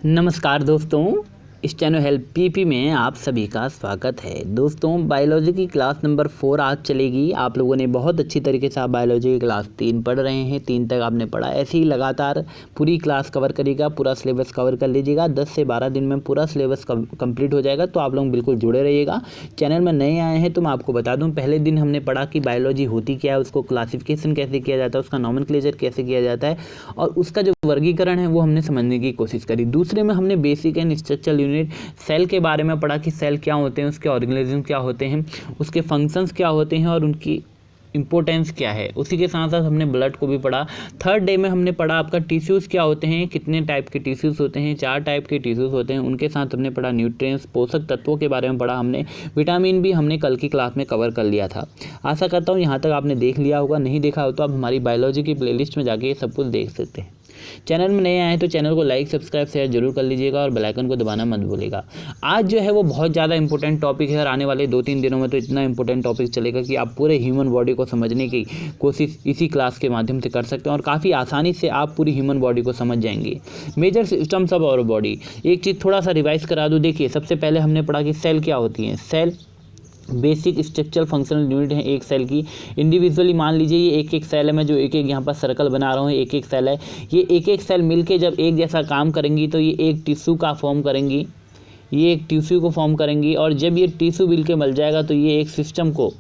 नमस्कार दोस्तों, इस चैनल हेल्प पीपी में आप सभी का स्वागत है। दोस्तों, बायोलॉजी की क्लास नंबर 4 आज चलेगी। आप लोगों ने बहुत अच्छी तरीके से आप बायोलॉजी की क्लास 3 पढ़ रहे हैं। 3 तक आपने पढ़ा, ऐसे ही लगातार पूरी क्लास कवर करिएगा, पूरा सिलेबस कवर कर लीजिएगा। 10 से 12 दिन में पूरा सिलेबस कंप्लीट हो जाएगा। तो आप लोग बिल्कुल जुड़े रहिएगा। चैनल में नए आए हैं तो मैं आपको बता दूँ, पहले दिन हमने पढ़ा कि बायोलॉजी होती क्या है, उसको क्लासिफिकेशन कैसे किया जाता है, उसका नॉमेनक्लेचर कैसे किया जाता है और उसका जो वर्गीकरण है वो हमने समझने की कोशिश करी। दूसरे में हमने basic and structural unit cell के बारे में पढ़ा कि सेल क्या होते हैं, उसके ऑर्गेनिज्म क्या होते हैं, उसके फंक्शंस क्या होते हैं और उनकी इंपॉर्टेंस क्या है। उसी के साथ साथ हमने ब्लड को भी पढ़ा। थर्ड डे में हमने पढ़ा आपका टिश्यूज़ क्या होते हैं, कितने टाइप के टिश्यूज़ होते हैं, 4 टाइप के टिश्यूज़ होते हैं। उनके साथ हमने पढ़ा न्यूट्रिएंट्स, पोषक तत्वों के बारे में पढ़ा हमने। विटामिन भी हमने कल की क्लास में कवर कर लिया था। आशा करता हूँ यहाँ तक आपने देख लिया होगा। नहीं देखा हो तो आप हमारी बायोलॉजी की प्लेलिस्ट में जाके ये सब कुछ देख सकते हैं। चैनल में नए आए हैं तो चैनल को लाइक, सब्सक्राइब, शेयर जरूर कर लीजिएगा और बेल आइकन को दबाना मत भूलिएगा। आज जो है वो बहुत ज़्यादा इंपॉर्टेंट टॉपिक है और आने वाले 2-3 दिनों में तो इतना इंपॉर्टेंट टॉपिक चलेगा कि आप पूरे ह्यूमन बॉडी को समझने की कोशिश इसी क्लास के माध्यम से कर सकते हैं और काफ़ी आसानी से आप पूरी ह्यूमन बॉडी को समझ जाएंगे। Major systems of our body, एक चीज़ थोड़ा सा रिवाइज करा दूँ। देखिए, सबसे पहले हमने पढ़ा कि सेल क्या होती है। Cell basic structural functional unit है एक सेल की। इंडिविजुअली मान लीजिए ये एक एक सेल है, मैं जो एक एक यहाँ पर सर्कल बना रहा हूँ, एक एक सेल है। ये एक एक सेल मिलके जब एक जैसा काम करेंगी तो ये एक टिश्यू का फॉर्म करेंगी, ये एक टिश्यू को फॉर्म करेंगी और जब ये टिश्यू मिलके मिल जाएगा तो ये एक सिस्टम को,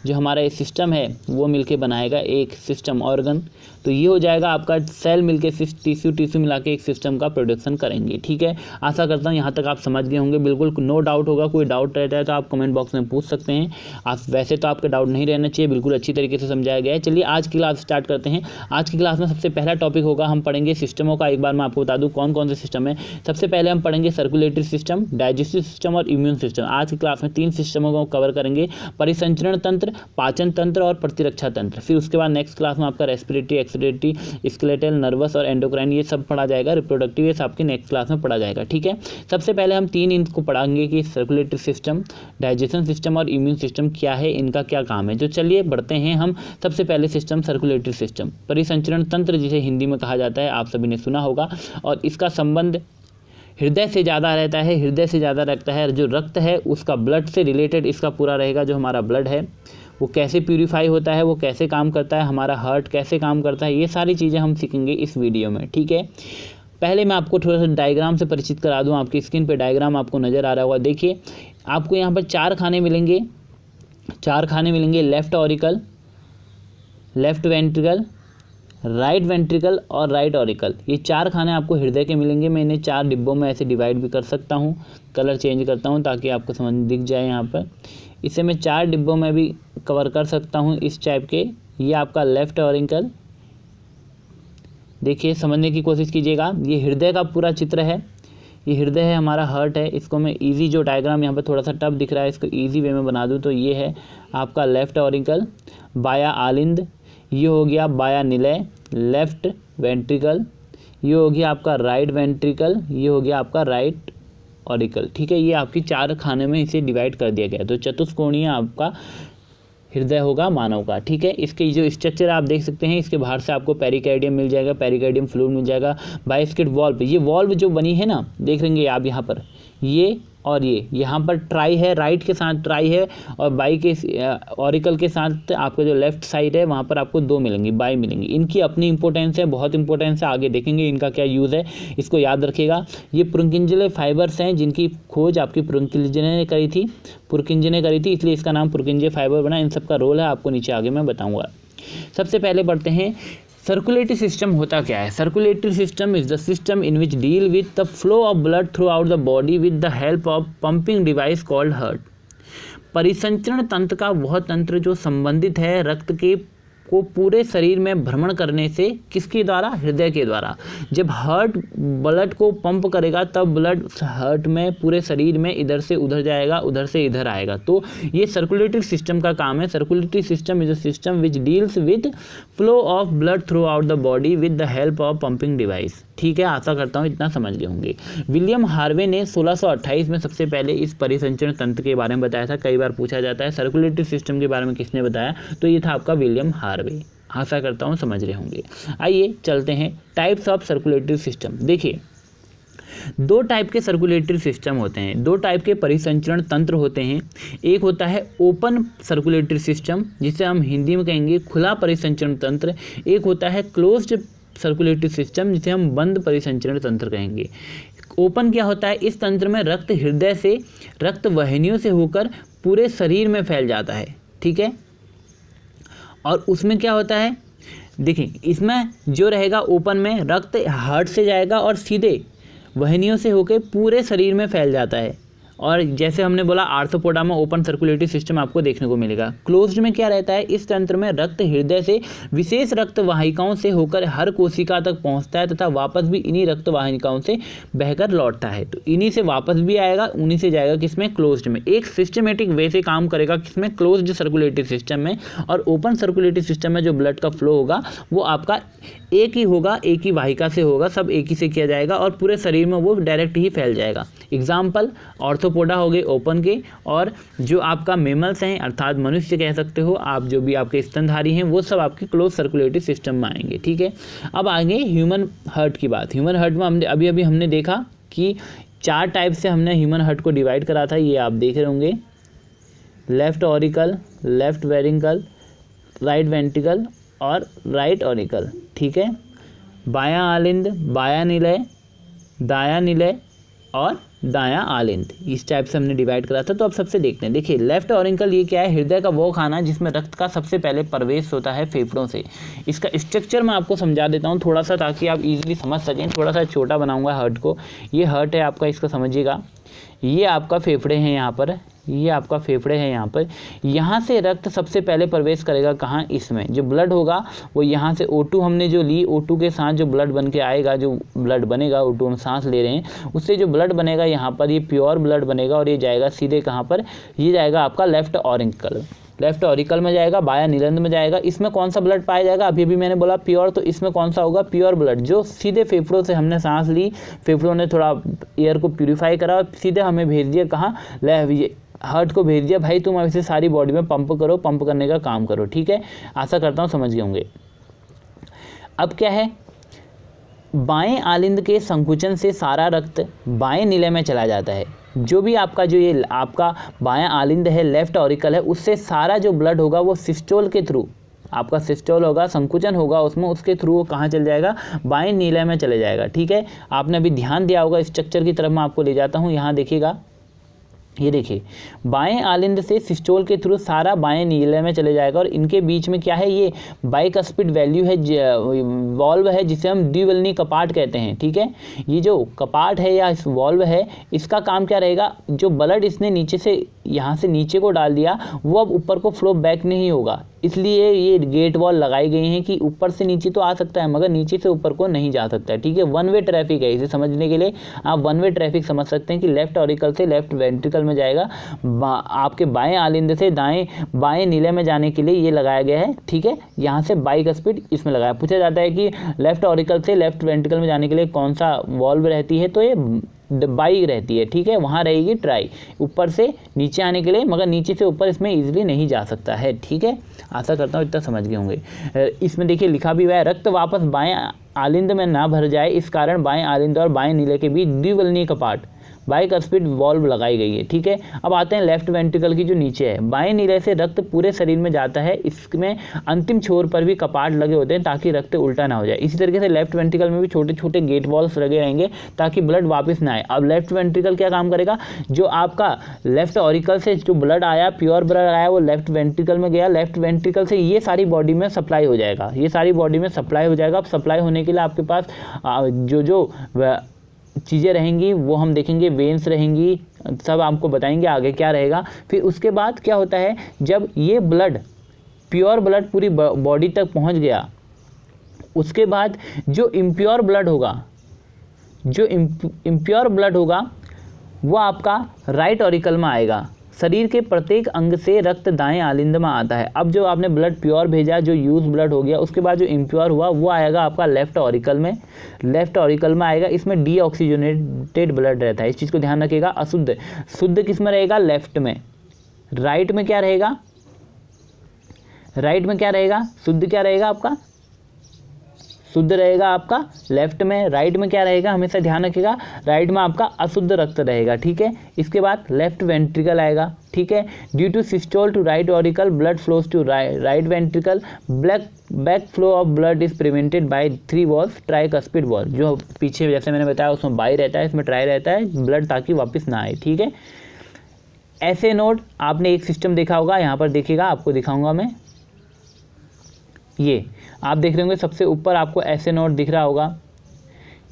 जो हमारा ये सिस्टम है वो मिलके बनाएगा एक सिस्टम ऑर्गन। तो ये हो जाएगा आपका सेल मिलके टिश्यू मिला के एक सिस्टम का प्रोडक्शन करेंगे। ठीक है, आशा करता हूँ यहाँ तक आप समझ गए होंगे। बिल्कुल नो डाउट होगा। कोई डाउट रहता है तो आप कमेंट बॉक्स में पूछ सकते हैं। आप वैसे तो आपके डाउट नहीं रहना चाहिए, बिल्कुल अच्छी तरीके से समझाया गया है। चलिए आज की क्लास स्टार्ट करते हैं। आज की क्लास में सबसे पहला टॉपिक होगा, हम पढ़ेंगे सिस्टमों का। एक बार मैं आपको बता दूँ कौन कौन से सिस्टम है। सबसे पहले हम पढ़ेंगे सर्कुलेटरी सिस्टम, डाइजेस्टिव सिस्टम और इम्यून सिस्टम। आज की क्लास में 3 सिस्टमों को कवर करेंगे, परिसंचरण तंत्र, पाचन तंत्र और प्रतिरक्षा तंत्र। फिर उसके बाद नेक्स्ट क्लास में आपका रेस्पिरेटरी, एक्सक्रीटरी, स्केलेटल, नर्वस और एंडोक्राइन ये सब पढ़ा जाएगा। रिप्रोडक्टिव ये आपकी नेक्स्ट क्लास में पढ़ा जाएगा। ठीक है, सबसे पहले हम 3 इनको पढ़ाएंगे कि सर्कुलेटरी सिस्टम, डाइजेशन सिस्टम और इम्यून सिस्टम क्या है, इनका क्या काम है। तो चलिए बढ़ते हैं हम। सबसे पहले सिस्टम सर्कुलेटरी सिस्टम, परिसंचरण तंत्र जिसे हिंदी में कहा जाता है, आप सभी ने सुना होगा। और इसका संबंध हृदय से ज़्यादा रहता है। हृदय से ज़्यादा रखता है, जो रक्त है उसका ब्लड से रिलेटेड इसका पूरा रहेगा। जो हमारा ब्लड है वो कैसे प्यूरिफाई होता है, वो कैसे काम करता है, हमारा हार्ट कैसे काम करता है, ये सारी चीज़ें हम सीखेंगे इस वीडियो में। ठीक है, पहले मैं आपको थोड़ा सा डायग्राम से परिचित करा दूं। आपकी स्क्रीन पे डायग्राम आपको नज़र आ रहा होगा। देखिए, आपको यहाँ पर 4 खाने मिलेंगे। 4 खाने मिलेंगे, left auricle, left ventricle, right ventricle और राइट ऑरिकल। ये 4 खाने आपको हृदय के मिलेंगे। मैं इन्हें 4 डिब्बों में ऐसे डिवाइड भी कर सकता हूँ। कलर चेंज करता हूँ ताकि आपको समझ दिख जाए। यहाँ पर इसे मैं 4 डिब्बों में भी कवर कर सकता हूँ इस टाइप के। ये आपका लेफ्ट ऑरिकल, देखिए समझने की कोशिश कीजिएगा। ये हृदय का पूरा चित्र है। ये हृदय है, हमारा हार्ट है। इसको मैं इजी, जो डायग्राम यहाँ पर थोड़ा सा टफ दिख रहा है, इसको इजी वे में बना दूँ तो ये है आपका लेफ्ट ऑरिकल। बाया आलिंद, ये हो गया बाया निलय, लेफ्ट वेंट्रिकल। ये हो गया आपका राइट वेंट्रिकल, ये हो गया आपका राइट ऑरिकल। ठीक है, ये आपकी 4 खाने में इसे डिवाइड कर दिया गया। तो चतुष्कोणीय आपका हृदय होगा मानव का। ठीक है, इसके जो स्ट्रक्चर आप देख सकते हैं, इसके बाहर से आपको पेरिकार्डियम मिल जाएगा, पेरिकार्डियम फ्लूइड मिल जाएगा, बाइस्किड वॉल्व। ये वॉल्व जो बनी है ना, देख लेंगे आप यहाँ पर, ये और ये यहाँ पर ट्राई है, राइट के साथ ट्राई है और बाई के ऑरिकल के साथ आपका जो लेफ्ट साइड है वहाँ पर आपको 2 मिलेंगी, बाई मिलेंगी। इनकी अपनी इंपॉर्टेंस है, बहुत इंपॉर्टेंस है। आगे देखेंगे इनका क्या यूज़ है, इसको याद रखिएगा। ये पुरकिंजले फाइबर्स हैं जिनकी खोज आपकी पुरकिंजले ने करी थी, इसलिए इसका नाम पुरकिंजे फाइबर बना। इन सब का रोल है आपको नीचे आगे मैं बताऊँगा। सबसे पहले बढ़ते हैं, सर्कुलेटरी सिस्टम होता क्या है। Circulatory system is the system in which deal with the flow of blood through out the body with the help of pumping device called heart. परिसंचरण तंत्र का वह तंत्र जो संबंधित है रक्त के को पूरे शरीर में भ्रमण करने से, किसके द्वारा, हृदय के द्वारा। जब हार्ट ब्लड को पंप करेगा तब ब्लड हार्ट में पूरे शरीर में इधर से उधर जाएगा, उधर से इधर आएगा। तो ये सर्कुलेटरी सिस्टम का काम है। Circulatory system is a system which deals with flow of blood through out the body with the help of pumping device. ठीक है, आशा करता हूँ इतना समझ गए होंगे। विलियम हार्वे ने 1628 में सबसे पहले इस परिसंचरण तंत्र के बारे में बताया था। कई बार पूछा जाता है सर्कुलेटरी सिस्टम के बारे में किसने बताया, तो ये था आपका विलियम हार्वे। आशा करता हूँ समझ रहे होंगे। आइए चलते हैं टाइप्स ऑफ सर्कुलेटरी सिस्टम। देखिए, दो टाइप के सर्कुलेटरी सिस्टम होते हैं, दो टाइप के परिसंचरण तंत्र होते हैं। एक होता है ओपन सर्कुलेटरी सिस्टम, जिसे हम हिंदी में कहेंगे खुला परिसंचरण तंत्र। एक होता है क्लोज्ड सर्कुलेटरी सिस्टम, जिसे हम बंद परिसंचरण तंत्र कहेंगे। ओपन क्या होता है, इस तंत्र में रक्त हृदय से रक्त वाहिनियों से होकर पूरे शरीर में फैल जाता है, ठीक है। और उसमें क्या होता है, देखिए इसमें जो रहेगा ओपन में रक्त हार्ट से जाएगा और सीधे वाहिनियों से होकर पूरे शरीर में फैल जाता है। और जैसे हमने बोला आर्थ्रोपोडा में ओपन सर्कुलेटरी सिस्टम आपको देखने को मिलेगा। क्लोज्ड में क्या रहता है, इस तंत्र में रक्त हृदय से विशेष रक्त वाहिकाओं से होकर हर कोशिका तक पहुंचता है तथा वापस भी इन्हीं रक्त वाहिकाओं से बहकर लौटता है। तो इन्हीं से वापस भी आएगा, उन्हीं से जाएगा किसमें, क्लोज्ड में। एक सिस्टमेटिक वे से काम करेगा किसमें, क्लोज्ड सर्कुलेटरी सिस्टम में। और ओपन सर्कुलेटरी सिस्टम में जो ब्लड का फ्लो होगा वो आपका एक ही होगा, एक ही वाहिका से होगा, सब एक ही से किया जाएगा और पूरे शरीर में वो डायरेक्ट ही फैल जाएगा। एग्जाम्पल ऑर्थोपोडा हो गए ओपन के, और जो आपका मेमल्स हैं अर्थात मनुष्य कह सकते हो आप, जो भी आपके स्तनधारी हैं वो सब आपके क्लोज सर्कुलेटरी सिस्टम में आएंगे, ठीक है। अब आगे ह्यूमन हार्ट की बात। ह्यूमन हार्ट में हमने अभी हमने देखा कि 4 टाइप से हमने ह्यूमन हार्ट को डिवाइड करा था, ये आप देख रहे होंगे, left auricle, left ventricle, right ventricle और राइट ऑरिकल, ठीक है। बायां आलिंद, बायां निलय, दायां निलय और दायां आलिंद, इस टाइप से हमने डिवाइड करा था। तो अब सबसे देखते हैं, देखिए लेफ्ट ऑरिकल ये क्या है, हृदय का वो खाना जिसमें रक्त का सबसे पहले प्रवेश होता है फेफड़ों से। इसका स्ट्रक्चर मैं आपको समझा देता हूँ थोड़ा सा, ताकि आप इजीली समझ सकें। थोड़ा सा छोटा बनाऊंगा हार्ट को। ये हार्ट है आपका, इसको समझिएगा। ये आपका फेफड़े हैं यहाँ पर, ये आपका फेफड़े हैं यहाँ पर। यहाँ से रक्त सबसे पहले प्रवेश करेगा कहाँ, इसमें। जो ब्लड होगा वो यहाँ से O2 हमने जो ली, O2 के साथ जो ब्लड बन के आएगा, जो ब्लड बनेगा, O2 हम सांस ले रहे हैं, उससे जो ब्लड बनेगा यहाँ पर, ये प्योर ब्लड बनेगा और ये जाएगा सीधे कहाँ पर, ये जाएगा आपका लेफ्ट ऑरिकल। लेफ्ट ऑरिकल में जाएगा, बाया निलंद में जाएगा। इसमें कौन सा ब्लड पाया जाएगा, अभी भी मैंने बोला प्योर, तो इसमें कौन सा होगा, प्योर ब्लड, जो सीधे फेफड़ों से हमने सांस ली, फेफड़ों ने थोड़ा एयर को प्यूरिफाई करा और सीधे हमें भेज दिया कहाँ, हार्ट को भेज दिया, भाई तुम अब इसे सारी बॉडी में पंप करो, पंप करने का काम करो, ठीक है। आशा करता हूँ समझ गए होंगे। अब क्या है, बाएं आलिंद के संकुचन से सारा रक्त बाएं निलय में चला जाता है। जो भी आपका जो ये आपका बायां आलिंद है, लेफ्ट ऑरिकल है, उससे सारा जो ब्लड होगा वो सिस्टोल के थ्रू, आपका सिस्टोल होगा, संकुचन होगा उसमें, उसके थ्रू वो कहाँ चल जाएगा, बाएं निलय में चले जाएगा, ठीक है। आपने अभी ध्यान दिया होगा, स्ट्रक्चर की तरफ मैं आपको ले जाता हूँ। यहाँ देखिएगा, ये देखिए बाएं आलिंद से सिस्टोल के थ्रू सारा बाएं निलय में चले जाएगा। और इनके बीच में क्या है, ये बाइकस्पिड वैल्यू है, वॉल्व है, जिसे हम द्विवल्नी कपाट कहते हैं, ठीक है। ये जो कपाट है या इस वॉल्व है, इसका काम क्या रहेगा, जो ब्लड इसने नीचे से यहाँ से नीचे को डाल दिया वो अब ऊपर को फ्लो बैक नहीं होगा, इसलिए ये गेट वॉल लगाई गई हैं कि ऊपर से नीचे तो आ सकता है मगर नीचे से ऊपर को नहीं जा सकता है, ठीक है। वन वे ट्रैफिक है, इसे समझने के लिए आप वन वे ट्रैफिक समझ सकते हैं कि लेफ्ट ऑरिकल से लेफ्ट वेंट्रिकल में जाएगा, आपके बाएं आलिंद से बाएं निलय में जाने के लिए ये लगाया गया है, ठीक है। यहाँ से बाइकस्पिड इसमें लगाया। पूछा जाता है कि लेफ्ट ऑरिकल से लेफ्ट वेंट्रिकल में जाने के लिए कौन सा वॉल्व रहती है, तो ये बाई रहती है, ठीक है। वहाँ रहेगी ट्राई, ऊपर से नीचे आने के लिए, मगर नीचे से ऊपर इसमें इजीली नहीं जा सकता है, ठीक है। आशा करता हूँ इतना समझ गए होंगे। इसमें देखिए लिखा भी हुआ है, रक्त वापस बाएं आलिंद में ना भर जाए, इस कारण बाएं आलिंद और बाएं नीले के बीच द्विवल्नी कपाट बाइकस्पिड वॉल्व लगाई गई है, ठीक है। अब आते हैं लेफ्ट वेंट्रिकल की जो नीचे है, बाएं नीले से रक्त पूरे शरीर में जाता है, इसमें अंतिम छोर पर भी कपाट लगे होते हैं ताकि रक्त उल्टा ना हो जाए। इसी तरीके से लेफ्ट वेंट्रिकल में भी छोटे छोटे गेट वॉल्स लगे रहेंगे ताकि ब्लड वापस ना आए। अब लेफ्ट वेंट्रिकल क्या काम करेगा, जो आपका लेफ्ट ऑरिकल से जो ब्लड आया, प्योर ब्लड आया, वो लेफ्ट वेंट्रिकल में गया, लेफ्ट वेंट्रिकल से ये सारी बॉडी में सप्लाई हो जाएगा, ये सारी बॉडी में सप्लाई हो जाएगा। अब सप्लाई होने के लिए आपके पास जो चीज़ें रहेंगी वो हम देखेंगे, वेन्स रहेंगी, सब आपको बताएंगे आगे क्या रहेगा। फिर उसके बाद क्या होता है, जब ये ब्लड प्योर ब्लड पूरी बॉडी तक पहुंच गया, उसके बाद जो इम्प्योर ब्लड होगा, जो इम्प्योर ब्लड होगा वो आपका राइट ऑरिकल में आएगा। शरीर के प्रत्येक अंग से रक्त दाएं आलिंद में आता है। अब जो आपने ब्लड प्योर भेजा, जो यूज ब्लड हो गया, उसके बाद जो इम्प्योर हुआ वो आएगा आपका लेफ्ट ऑरिकल में, लेफ्ट ऑरिकल में आएगा। इसमें डीऑक्सीजनेटेड ब्लड रहता है, इस चीज़ को ध्यान रखिएगा। अशुद्ध, शुद्ध किस में रहेगा, लेफ्ट में। राइट में क्या रहेगा, राइट में क्या रहेगा, शुद्ध क्या रहेगा आपका, शुद्ध रहेगा आपका लेफ्ट में, राइट में क्या रहेगा हमेशा ध्यान रखिएगा, राइट में आपका अशुद्ध रक्त रहेगा, ठीक है। इसके बाद लेफ्ट वेंट्रिकल आएगा, ठीक है। Due to systole to right auricle blood flows to right ventricle, back flow of blood is prevented by 3 valves tricuspid valve, जो पीछे जैसे मैंने बताया उसमें बाई रहता है, इसमें ट्राई रहता है, ब्लड ताकि वापस ना आए, ठीक है। ऐसे नोड आपने एक सिस्टम देखा होगा, यहाँ पर देखिएगा, आपको दिखाऊंगा मैं, ये आप देख रहे होंगे सबसे ऊपर आपको ऐसे नोट दिख रहा होगा,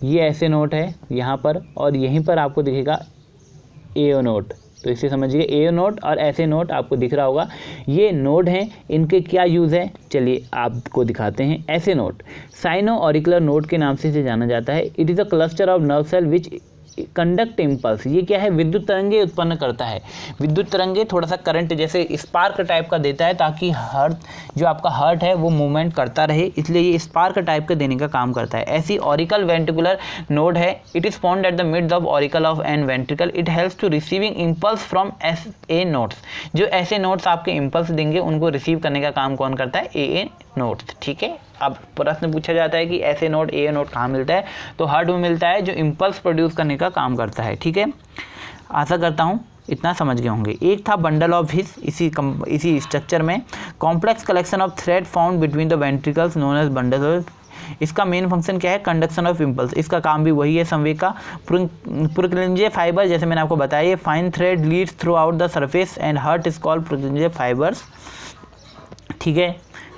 ये ऐसे नोट है यहाँ पर, और यहीं पर आपको दिखेगा एओ नोट, तो इसे समझिए एओ नोट और ऐसे नोट आपको दिख रहा होगा। ये नोड हैं, इनके क्या यूज़ है चलिए आपको दिखाते हैं। ऐसे नोट साइनो ऑरिकुलर नोड के नाम से इसे जाना जाता है। It is a cluster of nerve cell which conduct impulse, ये क्या है, विद्युत तरंगे उत्पन्न करता है। विद्युत तरंगे थोड़ा सा करंट जैसे स्पार्क टाइप का देता है, ताकि हार्ट जो आपका हार्ट है वो मूवमेंट करता रहे, इसलिए ये स्पार्क टाइप का देने का काम करता है। ऐसी ऑरिकल वेंट्रिकुलर नोड है। It is found at the mid of auricle of an ventricle. It helps to receiving impulse from a nodes, जो ऐसे नोड्स आपके इम्पल्स देंगे उनको रिसीव करने का काम कौन करता है, ए नोड्स, ठीक है। अब प्रश्न पूछा जाता है कि ऐसे नोड ए नोड कहाँ मिलता है, तो हार्ट में मिलता है, जो इम्पल्स प्रोड्यूस करने का काम करता है, ठीक है। आशा करता हूँ इतना समझ गए होंगे। एक था बंडल ऑफ हिस, इसी स्ट्रक्चर में complex collection of thread found between the ventricles known as bundle. इसका मेन फंक्शन क्या है, कंडक्शन ऑफ इम्पल्स, इसका काम भी वही है संवेग का। पुरकिंजे फाइबर, जैसे मैंने आपको बताया, ये fine thread leads throughout the surface and heart is called Purkinje fibres, ठीक है।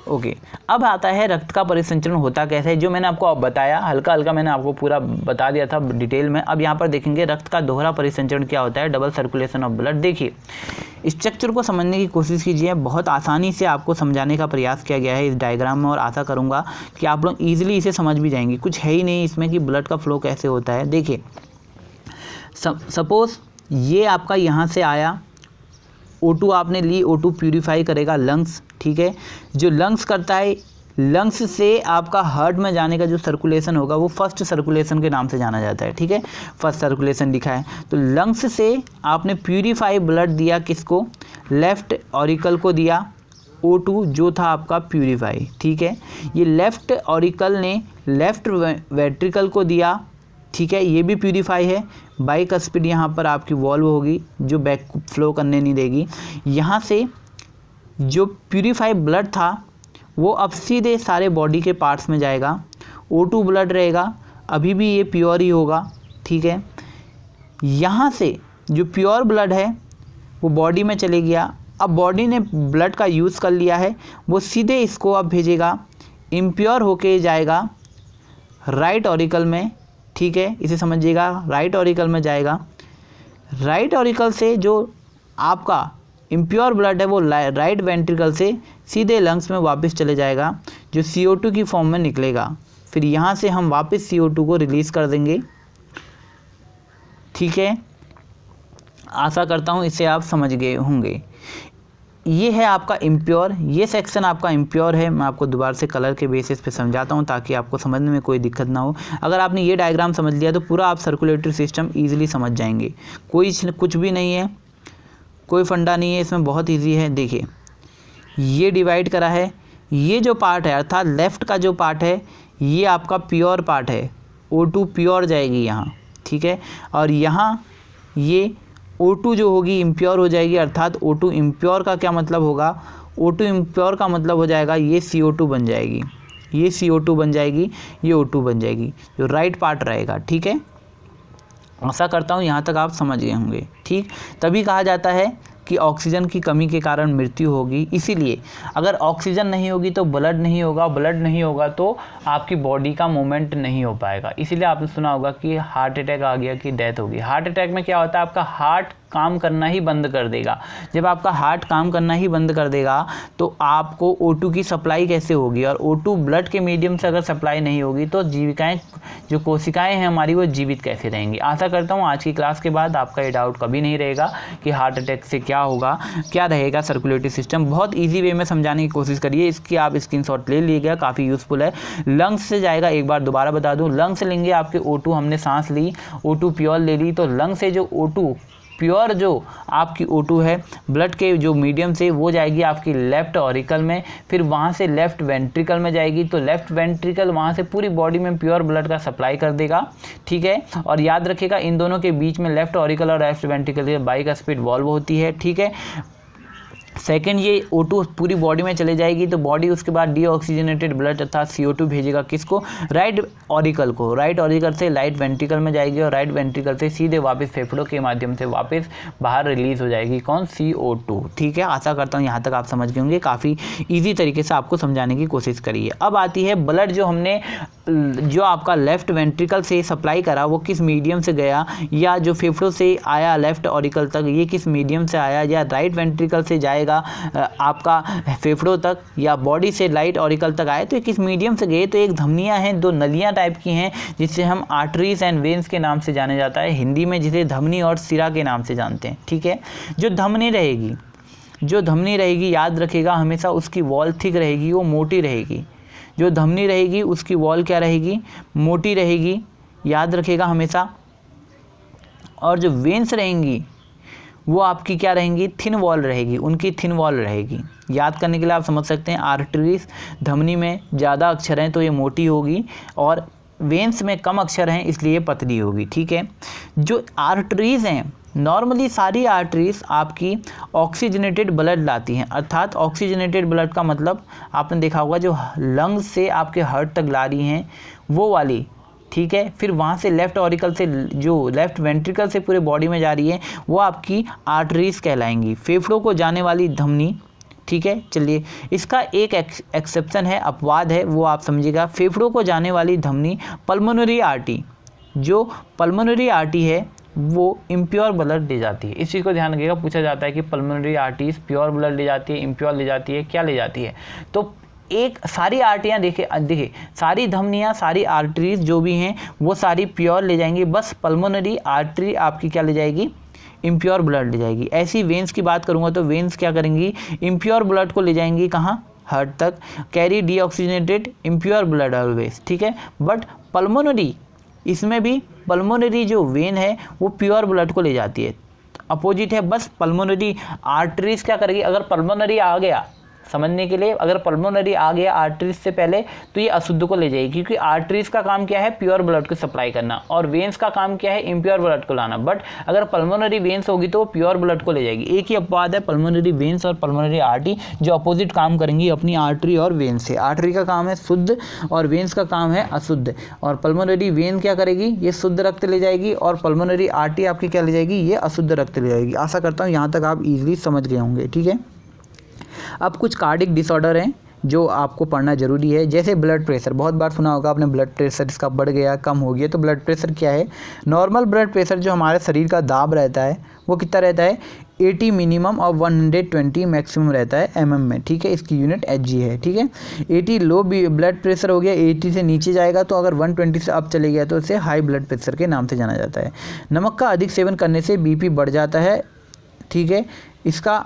ओके, अब आता है रक्त का परिसंचरण होता कैसे है, जो मैंने आपको बताया हल्का हल्का, मैंने आपको पूरा बता दिया था डिटेल में। अब यहाँ पर देखेंगे रक्त का दोहरा परिसंचरण क्या होता है, डबल सर्कुलेशन ऑफ ब्लड। देखिए स्ट्रक्चर को समझने की कोशिश कीजिए, बहुत आसानी से आपको समझाने का प्रयास किया गया है इस डायग्राम में, और आशा करूँगा कि आप लोग ईजिली इसे समझ भी जाएंगे। कुछ है ही नहीं इसमें कि ब्लड का फ्लो कैसे होता है। देखिए सपोज ये आपका यहाँ से आया, O2 आपने ली, O2 प्यूरिफाई करेगा लंग्स, ठीक है। जो लंग्स करता है, लंग्स से आपका हार्ट में जाने का जो सर्कुलेशन होगा वो फर्स्ट सर्कुलेशन के नाम से जाना जाता है, ठीक है। फर्स्ट सर्कुलेशन लिखा है, तो लंग्स से आपने प्यूरिफाई ब्लड दिया किसको, लेफ्ट ऑरिकल को दिया, O2 जो था आपका प्यूरिफाई, ठीक है। ये लेफ्ट ऑरिकल ने लेफ्ट वेंट्रिकल को दिया, ठीक है, ये भी प्यूरिफाई है। बाइकस्पिड यहाँ पर आपकी वॉल्व होगी जो बैक फ्लो करने नहीं देगी। यहाँ से जो प्यूरिफाई ब्लड था वो अब सीधे सारे बॉडी के पार्ट्स में जाएगा। O2 ब्लड रहेगा, अभी भी ये प्योर ही होगा, ठीक है। यहाँ से जो प्योर ब्लड है वो बॉडी में चले गया। अब बॉडी ने ब्लड का यूज़ कर लिया है, वो सीधे इसको अब भेजेगा, इम्प्योर होके जाएगा राइट ऑरिकल में, ठीक है। इसे समझिएगा, राइट ऑरिकल में जाएगा। राइट ऑरिकल से जो आपका इम्प्योर ब्लड है वो राइट वेंट्रिकल से सीधे लंग्स में वापस चले जाएगा, जो CO2 की फॉर्म में निकलेगा। फिर यहाँ से हम वापस CO2 को रिलीज़ कर देंगे, ठीक है। आशा करता हूँ इसे आप समझ गए होंगे। ये है आपका इम्प्योर, ये सेक्शन आपका इम्प्योर है। मैं आपको दोबारा से कलर के बेसिस पे समझाता हूँ ताकि आपको समझने में कोई दिक्कत ना हो। अगर आपने ये डायग्राम समझ लिया तो पूरा आप सर्कुलेटरी सिस्टम ईजिली समझ जाएंगे। कुछ भी नहीं है, कोई फंडा नहीं है इसमें, बहुत ईजी है। देखिए ये डिवाइड करा है, ये जो पार्ट है अर्थात लेफ़्ट का जो पार्ट है ये आपका प्योर पार्ट है, O2 प्योर जाएगी यहाँ, ठीक है। और यहाँ ये O2 जो होगी इम्प्योर हो जाएगी, अर्थात O2 इम्प्योर का क्या मतलब होगा, O2 इम्प्योर का मतलब हो जाएगा ये CO2 बन जाएगी, ये CO2 बन जाएगी, ये O2 बन जाएगी, जो राइट पार्ट रहेगा, ठीक है। आशा करता हूँ यहाँ तक आप समझ गए होंगे, ठीक। तभी कहा जाता है कि ऑक्सीजन की कमी के कारण मृत्यु होगी। इसीलिए अगर ऑक्सीजन नहीं होगी तो ब्लड नहीं होगा, ब्लड नहीं होगा तो आपकी बॉडी का मूवमेंट नहीं हो पाएगा। इसीलिए आपने सुना होगा कि हार्ट अटैक आ गया कि डेथ होगी। हार्ट अटैक में क्या होता है, आपका हार्ट काम करना ही बंद कर देगा। जब आपका हार्ट काम करना ही बंद कर देगा तो आपको O2 की सप्लाई कैसे होगी, और O2 ब्लड के मीडियम से अगर सप्लाई नहीं होगी तो जीविकाएं, जो कोशिकाएं हैं हमारी, वो जीवित कैसे रहेंगी। आशा करता हूँ आज की क्लास के बाद आपका ये डाउट कभी नहीं रहेगा कि हार्ट अटैक से क्या होगा, क्या रहेगा सर्कुलेटरी सिस्टम। बहुत ईजी वे में समझाने की कोशिश करिए, इसकी आप स्क्रीनशॉट ले लीजिएगा, काफ़ी यूज़फुल है। लंग्स से जाएगा, एक बार दोबारा बता दूँ, लंग्स से लेंगे आपके O2, हमने सांस ली, O2 प्योर ले ली, तो लंग से जो O2 प्योर जो आपकी O2 है ब्लड के जो मीडियम से वो जाएगी आपकी लेफ्ट ऑरिकल में, फिर वहाँ से लेफ्ट वेंट्रिकल में जाएगी, तो लेफ्ट वेंट्रिकल वहाँ से पूरी बॉडी में प्योर ब्लड का सप्लाई कर देगा, ठीक है। और याद रखिएगा इन दोनों के बीच में लेफ्ट ऑरिकल और लेफ्ट वेंट्रिकल के बाइस्पेड वॉल्व होती है, ठीक है। सेकेंड, ये O2 पूरी बॉडी में चले जाएगी तो बॉडी उसके बाद डीऑक्सीजनेटेड ब्लड अर्थात CO2 भेजेगा किसको, राइट ऑरिकल को, राइट ऑरिकल से राइट वेंट्रिकल में जाएगी और राइट वेंट्रिकल से सीधे वापस फेफड़ों के माध्यम से वापस बाहर रिलीज हो जाएगी कौन, CO2, ठीक है। आशा करता हूँ यहाँ तक आप समझ गए होंगे, काफ़ी ईजी तरीके से आपको समझाने की कोशिश करी है। अब आती है ब्लड जो हमने जो आपका लेफ्ट वेंट्रिकल से सप्लाई करा वो किस मीडियम से गया, या जो फेफड़ों से आया लेफ्ट ऑरिकल तक ये किस मीडियम से आया, या राइट वेंट्रिकल से जाएगा आपका फेफड़ों तक, या बॉडी से राइट ऑरिकल तक आए तो ये किस मीडियम से गए। तो एक धमनियां हैं, दो नलियां टाइप की हैं जिसे हम आर्टरीज एंड वेन्स के नाम से जाने जाता है, हिंदी में जिसे धमनी और सिरा के नाम से जानते हैं, ठीक है। जो धमनी रहेगी याद रखिएगा हमेशा उसकी वॉल थिक रहेगी, वो मोटी रहेगी। जो धमनी रहेगी उसकी वॉल क्या रहेगी, मोटी रहेगी, याद रखिएगा हमेशा। और जो वेन्स रहेंगी वो आपकी क्या रहेंगी, थिन वॉल रहेगी, उनकी थिन वॉल रहेगी। याद करने के लिए आप समझ सकते हैं आर्टरीज धमनी में ज़्यादा अक्षर हैं तो ये मोटी होगी, और वेन्स में कम अक्षर हैं इसलिए पतली होगी, ठीक है। जो आर्टरीज हैं नॉर्मली सारी आर्टरीज आपकी ऑक्सीजनेटेड ब्लड लाती हैं, अर्थात ऑक्सीजनेटेड ब्लड का मतलब आपने देखा होगा जो लंग्स से आपके हार्ट तक ला रही हैं वो वाली, ठीक है। फिर वहाँ से लेफ्ट ऑरिकल से जो लेफ्ट वेंट्रिकल से पूरे बॉडी में जा रही है वो आपकी आर्टरीज कहलाएंगी। फेफड़ों को जाने वाली धमनी, ठीक है। चलिए इसका एक एक्सेप्शन है, अपवाद है, वो आप समझिएगा। फेफड़ों को जाने वाली धमनी पल्मोनरी आर्टरी, जो पल्मोनरी आर्टरी है वो इम्प्योर ब्लड ले जाती है। इस चीज़ को ध्यान रखिएगा, पूछा जाता है कि पल्मोनरी आर्टरीज प्योर ब्लड ले जाती है, इम्प्योर ले जाती है, क्या ले जाती है। तो एक सारी आर्टरियाँ देखिए सारी धमनियाँ सारी आर्टरीज जो भी हैं वो सारी प्योर ले जाएंगी, बस पल्मोनरी आर्टरी आपकी क्या ले जाएगी, इम्प्योर ब्लड ले जाएगी। ऐसी वेन्स की बात करूँगा तो वेन्स क्या करेंगी, इम्प्योर ब्लड को ले जाएंगी कहाँ, हार्ट तक, carry deoxygenated impure blood always, ठीक है। बट पल्मोनरी, इसमें भी पल्मोनरी जो वेन है वो प्योर ब्लड को ले जाती है, अपोजिट है। बस पल्मोनरी आर्टरीज क्या करेगी, अगर पल्मोनरी आ गया समझने के लिए, अगर पल्मोनरी आ गया आर्टरीज से पहले तो ये अशुद्ध को ले जाएगी, क्योंकि आर्टरीज का काम क्या है, प्योर ब्लड को सप्लाई करना, और वेन्स का काम क्या है, इम्प्योर ब्लड को लाना। बट अगर पल्मोनरी वेन्स होगी तो वो प्योर ब्लड को ले जाएगी। एक ही अपवाद है पल्मोनरी वेन्स और पल्मोनरी आर्टरी, जो अपोजिट काम करेंगी अपनी आर्टरी और वेन से। आर्टरी का काम है शुद्ध और वेन्स का काम है अशुद्ध, और पल्मोनरी वेन क्या करेगी, ये शुद्ध रक्त ले जाएगी, और पल्मोनरी आर्टरी आपकी क्या ले जाएगी, ये अशुद्ध रक्त ले जाएगी। आशा करता हूँ यहाँ तक आप इजीली समझ गए होंगे, ठीक है। अब कुछ कार्डिक डिसऑर्डर हैं जो आपको पढ़ना जरूरी है, जैसे ब्लड प्रेशर। बहुत बार सुना होगा आपने ब्लड प्रेशर इसका बढ़ गया कम हो गया। तो ब्लड प्रेशर क्या है, नॉर्मल ब्लड प्रेशर जो हमारे शरीर का दाब रहता है वो कितना रहता है, 80 मिनिमम और 120 मैक्सिमम रहता है mm में, ठीक है। इसकी यूनिट Hg है, ठीक है। 80 लो ब्लड प्रेशर हो गया, 80 से नीचे जाएगा तो अगर 120 से अप चले गया तो इसे हाई ब्लड प्रेशर के नाम से जाना जाता है। नमक का अधिक सेवन करने से BP बढ़ जाता है, ठीक है। इसका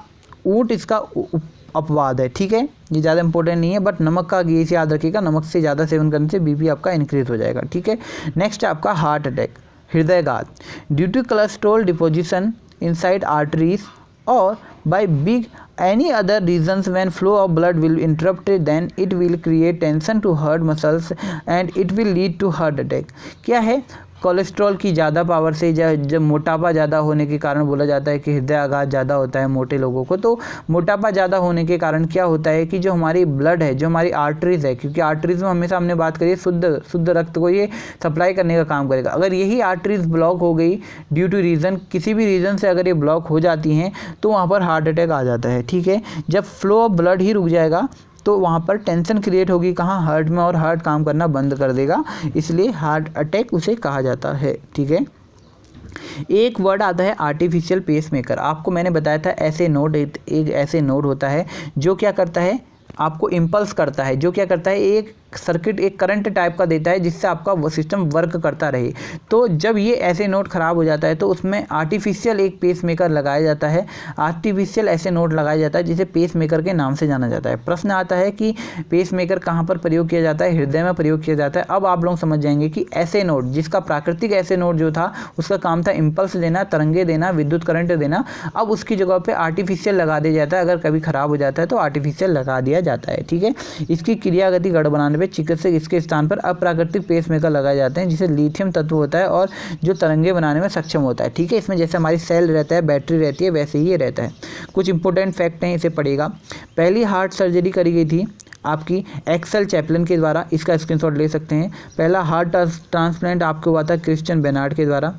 अपवाद है, ठीक है, ये ज़्यादा इंपॉर्टेंट नहीं है, बट नमक का ये याद रखिएगा, नमक से ज़्यादा सेवन करने से BP आपका इंक्रीज हो जाएगा, ठीक है। नेक्स्ट है आपका हार्ट अटैक, हृदयघात, due to cholesterol deposition inside arteries और by big any other reasons when flow of blood will interrupt, then it will create tension to heart muscles and it will lead to heart attack। क्या है, cholesterol की ज़्यादा power से जब मोटापा ज़्यादा होने के कारण बोला जाता है कि हृदयाघात ज़्यादा होता है मोटे लोगों को। तो मोटापा ज़्यादा होने के कारण क्या होता है कि जो हमारी ब्लड है, जो हमारी आर्टरीज है, क्योंकि आर्टरीज में हमेशा हमने बात करी शुद्ध रक्त को ये सप्लाई करने का काम करेगा। अगर यही आर्टरीज ब्लॉक हो गई ड्यू टू रीज़न, किसी भी रीज़न से अगर ये ब्लॉक हो जाती हैं तो वहाँ पर हार्ट अटैक आ जाता है, ठीक है। जब फ्लो ऑफ ब्लड ही रुक जाएगा तो वहाँ पर टेंशन क्रिएट होगी कहाँ, हार्ट में, और हार्ट काम करना बंद कर देगा, इसलिए हार्ट अटैक उसे कहा जाता है, ठीक है। एक वर्ड आता है आर्टिफिशियल पेसमेकर। आपको मैंने बताया था एक ऐसे नोड होता है जो क्या करता है, आपको इम्पल्स करता है, जो क्या करता है, एक सर्किट, एक करंट टाइप का देता है जिससे आपका वो सिस्टम वर्क करता रहे। तो जब ये ऐसे नोड ख़राब हो जाता है तो उसमें आर्टिफिशियल एक पेस मेकर लगाया जाता है, आर्टिफिशियल ऐसे नोड लगाया जाता है जिसे पेस मेकर के नाम से जाना जाता है। प्रश्न आता है कि पेस मेकर कहाँ पर प्रयोग किया जाता है? हृदय में प्रयोग किया जाता है। अब आप लोग समझ जाएंगे कि ऐसे नोड, जिसका प्राकृतिक ऐसे नोड जो था उसका काम था इम्पल्स देना, तरंगे देना, विद्युत करंट देना, अब उसकी जगह पे आर्टिफिशियल लगा दिया जाता है। अगर कभी खराब हो जाता है तो आर्टिफिशियल लगा दिया जाता है, ठीक है। इसकी क्रिया गति गड़बड़ाने पे चिकित्सक इसके स्थान पर अप्राकृतिक पेस मेकर लगाए जाते हैं जिसे लिथियम तत्व होता है और जो तरंगे बनाने में सक्षम होता है, ठीक है। इसमें जैसे हमारी सेल रहता है, बैटरी रहती है, वैसे ही ये रहता है। कुछ इंपॉर्टेंट फैक्ट हैं, इसे पढ़ेगा। पहली हार्ट सर्जरी करी गई थी आपकी एक्सेल चैपलिन के द्वारा, इसका स्क्रीनशॉट ले सकते हैं। पहला हार्ट ट्रांसप्लांट आपको हुआ था क्रिश्चियन बेनार्ड के द्वारा,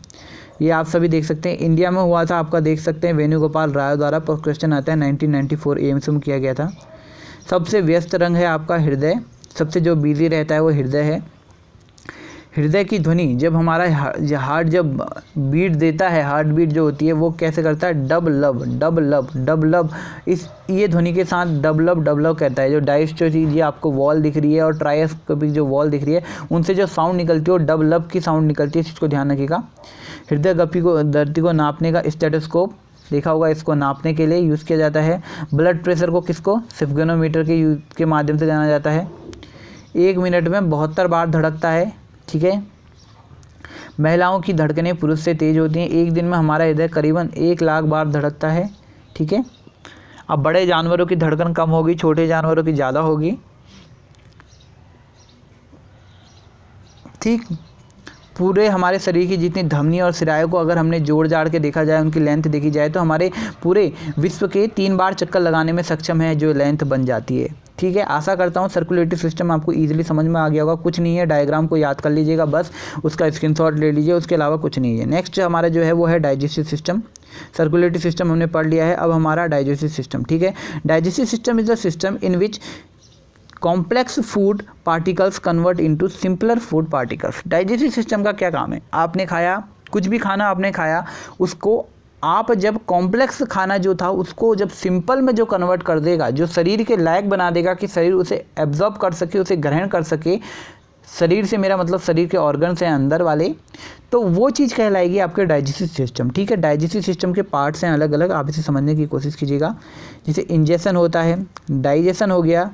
ये आप सभी देख सकते हैं। इंडिया में हुआ था आपका, देख सकते हैं, वेणुगोपाल राय द्वारा। पर क्वेश्चन आता है 1994 एम्स में किया गया था। सबसे व्यस्त रंग है आपका हृदय, सबसे जो बिजी रहता है वो हृदय है। हृदय की ध्वनि जब हमारा हार्ट जब बीट देता है, हार्ट बीट जो होती है वो कैसे करता है? डब लब डब लब डब लब, इस ये ध्वनि के साथ डब लब कहता है। जो डायस्टोलिक ये आपको वॉल दिख रही है और ट्रायस्कोपिक जो वॉल दिख रही है, उनसे जो साउंड निकलती है वो डब लब की साउंड निकलती है, इस चीज़ को ध्यान रखिएगा। हृदय गति को नापने का स्टेथोस्कोप देखा होगा, इसको नापने के लिए यूज़ किया जाता है। ब्लड प्रेशर को किसको? स्फिग्नोमीटर के माध्यम से जाना जाता है। 1 मिनट में 72 बार धड़कता है, ठीक है। महिलाओं की धड़कनें पुरुष से तेज होती हैं। एक दिन में हमारा हृदय करीबन 1 लाख बार धड़कता है, ठीक है। अब बड़े जानवरों की धड़कन कम होगी, छोटे जानवरों की ज़्यादा होगी, ठीक। पूरे हमारे शरीर की जितनी धमनी और सिराओं को अगर हमने जोड़ जाड़ के देखा जाए, उनकी लेंथ देखी जाए, तो हमारे पूरे विश्व के 3 बार चक्कर लगाने में सक्षम है जो लेंथ बन जाती है, ठीक है। आशा करता हूँ सर्कुलेटरी सिस्टम आपको इजीली समझ में आ गया होगा। कुछ नहीं है, डायग्राम को याद कर लीजिएगा, बस उसका स्क्रीनशॉट ले लीजिए, उसके अलावा कुछ नहीं है। नेक्स्ट हमारा जो है वो है डाइजेस्टिव सिस्टम। सर्कुलेटरी सिस्टम हमने पढ़ लिया है, अब हमारा डाइजेस्टिव सिस्टम, ठीक है। Digestive system is the system in which complex food particles convert into simpler food particles. Digestive system का क्या काम है? आपने खाया, कुछ भी खाना आपने खाया, उसको आप जब कॉम्प्लेक्स खाना जो था उसको जब सिंपल में जो कन्वर्ट कर देगा, जो शरीर के लायक बना देगा कि शरीर उसे एब्जॉर्ब कर सके, उसे ग्रहण कर सके, शरीर से मेरा मतलब शरीर के ऑर्गन्स हैं अंदर वाले, तो वो चीज़ कहलाएगी आपके डाइजेस्टिव सिस्टम, ठीक है। डाइजेस्टिव सिस्टम के पार्ट्स हैं अलग अलग, आप इसे समझने की कोशिश कीजिएगा। जैसे इंजेक्शन होता है, डाइजेशन हो गया,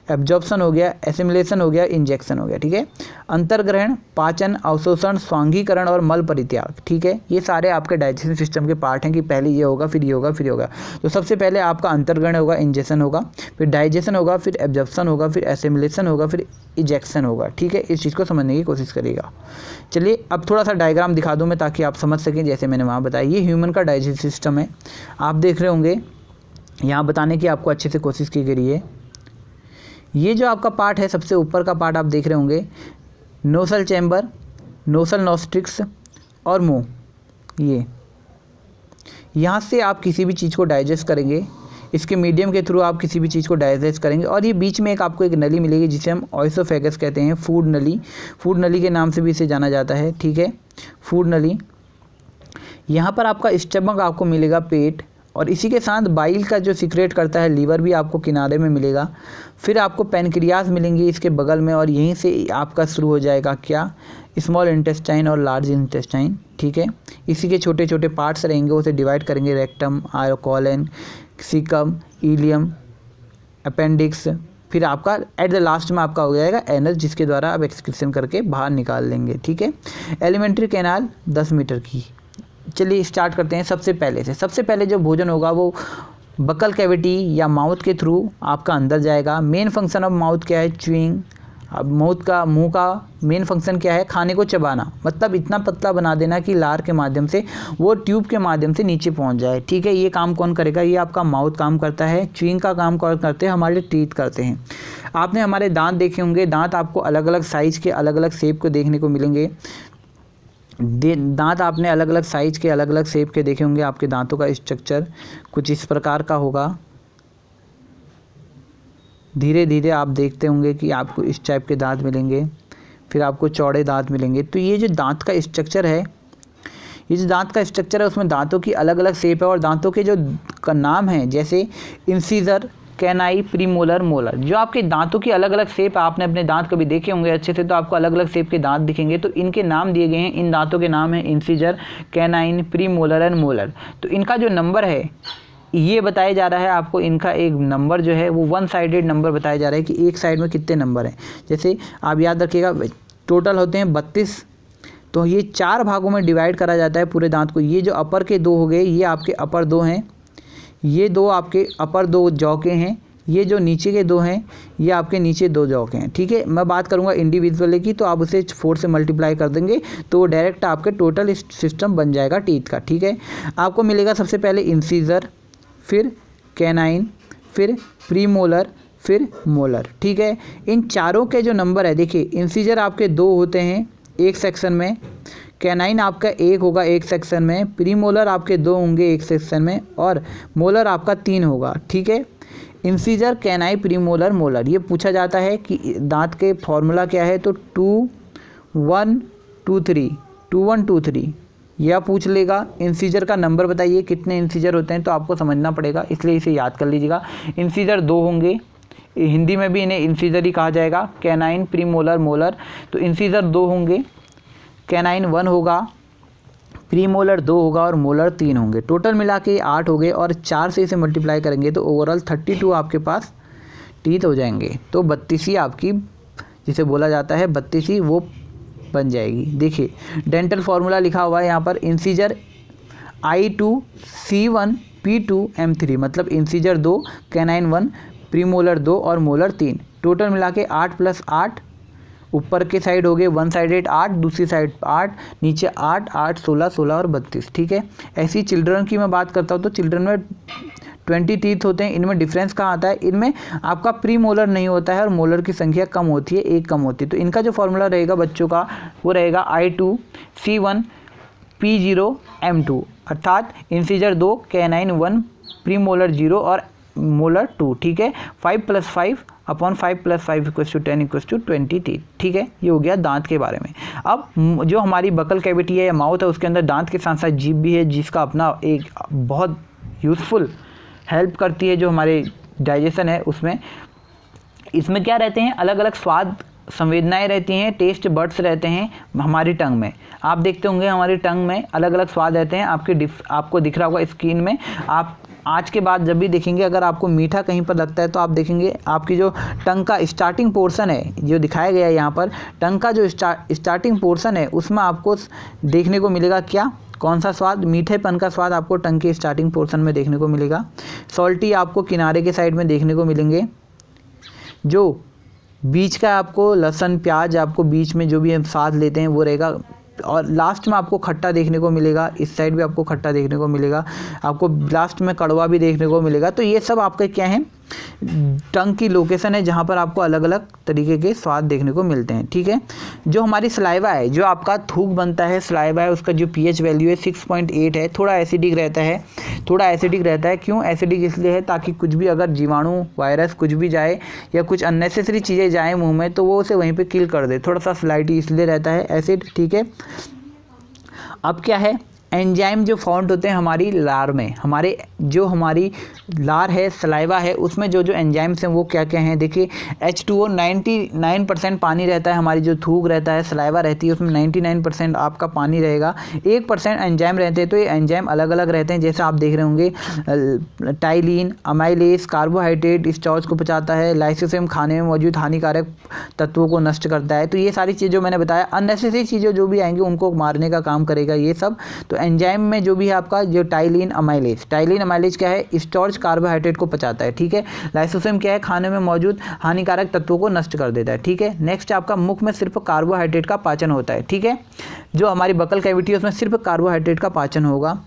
एब्जॉर्प्शन हो गया, एसिमिलेशन हो गया, इंजेक्शन हो गया, ठीक है। अंतर्ग्रहण, पाचन, अवशोषण, स्वांगीकरण और मल परित्याग, ठीक है। ये सारे आपके डाइजेस्टिव सिस्टम के पार्ट हैं कि पहले ये होगा, फिर ये होगा, फिर ये होगा। तो सबसे पहले आपका अंतर्ग्रहण होगा, इंजेक्शन होगा, फिर डाइजेशन होगा, फिर एब्जॉर्प्शन होगा, फिर एसिमिलेशन होगा, फिर इजेक्शन होगा, ठीक है। इस चीज़ को समझने की कोशिश करिएगा। चलिए अब थोड़ा सा डायग्राम दिखा दूँ मैं ताकि आप समझ सकें, जैसे मैंने वहाँ बताया। ये ह्यूमन का डाइजेस्टिव सिस्टम है, आप देख रहे होंगे, यहाँ बताने की आपको अच्छे से कोशिश की गई है। ये जो आपका पार्ट है, सबसे ऊपर का पार्ट आप देख रहे होंगे, नोसल चैम्बर, नोसल नॉस्ट्रिक्स और मुंह, ये यहाँ से आप किसी भी चीज़ को डाइजेस्ट करेंगे, इसके मीडियम के थ्रू आप किसी भी चीज़ को डाइजेस्ट करेंगे। और ये बीच में आपको एक नली मिलेगी जिसे हम ऑइसोफेगस कहते हैं, फूड नली, फूड नली के नाम से भी इसे जाना जाता है, ठीक है, फूड नली। यहाँ पर आपका स्टमक आपको मिलेगा, पेट, और इसी के साथ बाइल का जो सीक्रेट करता है लीवर भी आपको किनारे में मिलेगा। फिर आपको पैनक्रियाज मिलेंगी इसके बगल में, और यहीं से आपका शुरू हो जाएगा क्या? स्मॉल इंटेस्टाइन और लार्ज इंटेस्टाइन, ठीक है। इसी के छोटे छोटे पार्ट्स रहेंगे, उसे डिवाइड करेंगे, rectum, colon, caecum, ileum, appendix, फिर आपका एट द लास्ट में आपका हो जाएगा एनस, जिसके द्वारा आप एक्सक्रीशन करके बाहर निकाल लेंगे, ठीक है। एलिमेंट्री कैनाल 10 मीटर की। चलिए स्टार्ट करते हैं सबसे पहले से। सबसे पहले जो भोजन होगा वो बकल कैविटी या माउथ के थ्रू आपका अंदर जाएगा। मेन फंक्शन ऑफ माउथ क्या है? च्यूइंग। अब मुंह का मेन फंक्शन क्या है? खाने को चबाना, मतलब इतना पतला बना देना कि लार के माध्यम से वो ट्यूब के माध्यम से नीचे पहुंच जाए, ठीक है। ये काम कौन करेगा? ये आपका माउथ काम करता है। च्यूइंग का काम कौन करते हैं? हमारे टीथ करते हैं। आपने हमारे दांत देखे होंगे, दांत आपको अलग अलग साइज़ के अलग अलग शेप को देखने को मिलेंगे। दांत आपने अलग अलग साइज़ के अलग अलग शेप के देखे होंगे। आपके दांतों का स्ट्रक्चर कुछ इस प्रकार का होगा। धीरे धीरे आप देखते होंगे कि आपको इस टाइप के दांत मिलेंगे, फिर आपको चौड़े दांत मिलेंगे। तो ये जो दांत का स्ट्रक्चर है, ये जो दांत का स्ट्रक्चर है उसमें दांतों की अलग अलग शेप है, और दांतों के जो का नाम है, जैसे इंसीजर, कैनाई, प्रीमोलर, मोलर। जो आपके दांतों की अलग अलग शेप, आपने अपने दांत कभी देखे होंगे अच्छे से, तो आपको अलग अलग शेप के दांत दिखेंगे, तो इनके नाम दिए गए हैं। इन दांतों के नाम है incisor, canine, premolar and molar. तो इनका जो नंबर है ये बताया जा रहा है आपको, इनका एक नंबर जो है वो वन साइडेड नंबर बताया जा रहा है कि एक साइड में कितने नंबर हैं। जैसे आप याद रखिएगा, टोटल होते हैं 32, तो ये 4 भागों में डिवाइड करा जाता है पूरे दांत को। ये जो अपर के 2 हो गए, ये आपके अपर 2 हैं, ये 2 आपके अपर 2 जॉ के हैं, ये जो नीचे के 2 हैं ये आपके नीचे 2 जॉ के हैं। ठीक है, मैं बात करूंगा इंडिविजुअली की, तो आप उसे 4 से मल्टीप्लाई कर देंगे तो वो डायरेक्ट आपके टोटल सिस्टम बन जाएगा टीथ का। ठीक है, आपको मिलेगा सबसे पहले इंसीजर, फिर कैनाइन, फिर प्रीमोलर, फिर मोलर। ठीक है, इन चारों के जो नंबर है, देखिए इंसीजर आपके 2 होते हैं एक सेक्शन में, कैनाइन आपका 1 होगा एक सेक्शन में, प्रीमोलर आपके 2 होंगे एक सेक्शन में, और मोलर आपका 3 होगा। ठीक है, इंसीजर, कैनाई, प्रीमोलर, मोलर, ये पूछा जाता है कि दांत के फॉर्मूला क्या है, तो 2 1 2 3, 2 1 2 3 यह पूछ लेगा। इंसीजर का नंबर बताइए कितने इंसीजर होते हैं, तो आपको समझना पड़ेगा, इसलिए इसे याद कर लीजिएगा। इंसीजर 2 होंगे, हिंदी में भी इन्हें इंसीजर ही कहा जाएगा। कैनाइन, प्रीमोलर, मोलर, तो इंसीजर 2 होंगे, कैनाइन 1 होगा, प्रीमोलर 2 होगा और मोलर 3 होंगे। टोटल मिला के 8 हो गए, और 4 से इसे मल्टीप्लाई करेंगे तो ओवरऑल 32 आपके पास टीथ हो जाएंगे। तो 32 आपकी, जिसे बोला जाता है 32, वो बन जाएगी। देखिए डेंटल फार्मूला लिखा हुआ है यहाँ पर, incisor I2 C1 P2 M3, मतलब इंसीजर 2, कैनाइन 1, प्रीमोलर 2 और मोलर 3। टोटल मिला के 8 + 8, ऊपर के साइड हो गए वन साइडेड 8, दूसरी साइड 8, नीचे 8 8 16 16 और 32। ठीक है, ऐसी चिल्ड्रन की मैं बात करता हूँ तो चिल्ड्रन में 20 टीथ होते हैं। इनमें डिफरेंस कहाँ आता है, इनमें आपका प्री मोलर नहीं होता है और मोलर की संख्या कम होती है, 1 कम होती है। तो इनका जो फॉर्मूला रहेगा बच्चों का वो रहेगा I2 C1 P0 M2, अर्थात इंसीजर 2, कैनाइन 1, प्री मोलर 0 और मोलर 2। ठीक है, 5 + 5 अपॉन 5 + 5 = 10 = 20 टीथ। ठीक है, ये हो गया दांत के बारे में। अब जो हमारी बकल कैविटी है या माउथ है, उसके अंदर दांत के साथ साथ जीभ भी है, जिसका अपना एक बहुत यूज़फुल हेल्प करती है जो हमारे डाइजेशन है उसमें। इसमें क्या रहते हैं, अलग अलग स्वाद संवेदनाएं रहती हैं, टेस्ट बड्स रहते हैं हमारी टंग में। आप देखते होंगे हमारी टंग में अलग अलग स्वाद रहते हैं, आपको दिख रहा होगा स्क्रीन में। आप आज के बाद जब भी देखेंगे, अगर आपको मीठा कहीं पर लगता है तो आप देखेंगे आपकी जो टंग का स्टार्टिंग पोर्शन है, जो दिखाया गया है यहाँ पर, टंग का जो स्टार्टिंग पोर्शन है उसमें आपको देखने को मिलेगा क्या, कौन सा स्वाद, मीठेपन का स्वाद आपको टंग के स्टार्टिंग पोर्शन में देखने को मिलेगा। सॉल्टी आपको किनारे के साइड में देखने को मिलेंगे। जो बीच का आपको लहसुन प्याज आपको बीच में जो भी हम स्वाद लेते हैं वो रहेगा, और लास्ट में आपको खट्टा देखने को मिलेगा। इस साइड भी आपको खट्टा देखने को मिलेगा, आपको लास्ट में कड़वा भी देखने को मिलेगा। तो ये सब आपके क्या है, टंग की लोकेशन है जहाँ पर आपको अलग अलग तरीके के स्वाद देखने को मिलते हैं। ठीक है, जो हमारी सलाइवा है, जो आपका थूक बनता है सलाइवा है, उसका जो pH वैल्यू है 6.8 है, थोड़ा एसिडिक रहता है। थोड़ा एसिडिक रहता है, क्यों एसिडिक इसलिए है, ताकि कुछ भी अगर जीवाणु वायरस कुछ भी जाए या कुछ अननेसेसरी चीज़ें जाएँ मुँह में तो वो उसे वहीं पर किल कर दे, थोड़ा सा स्लाइटी इसलिए रहता है एसिड। ठीक है, अब क्या है, एंजाइम जो फाउंड होते हैं हमारी लार में, हमारी लार है, सलाइवा है, उसमें जो एंजाइम्स हैं वो क्या क्या हैं, देखिए H2O 99% पानी रहता है, हमारी जो थूक रहता है सलाइवा रहती है उसमें 99% आपका पानी रहेगा, 1% एंजाइम रहते हैं। तो ये एंजाइम अलग अलग रहते हैं, जैसे आप देख रहे होंगे टाइलिन, अमाइलेज कार्बोहाइड्रेट स्टार्च को पचाता है, लाइसोसोम खाने में मौजूद हानिकारक तत्वों को नष्ट करता है। तो ये सारी चीज़ें जो मैंने बताया, अननेसेसरी चीज़ें जो भी आएंगी उनको मारने का काम करेगा ये सब। तो एंजाइम में जो भी है आपका जो टाइलिन अमाइलेज क्या है, स्टार्च कार्बोहाइड्रेट को पचाता है। ठीक है, लाइसोसोम क्या है, खाने में मौजूद हानिकारक तत्वों को नष्ट कर देता है। ठीक है, नेक्स्ट आपका मुख में सिर्फ कार्बोहाइड्रेट का पाचन होता है। ठीक है, जो हमारी बकल कैविटी है उसमें सिर्फ कार्बोहाइड्रेट का पाचन होगा।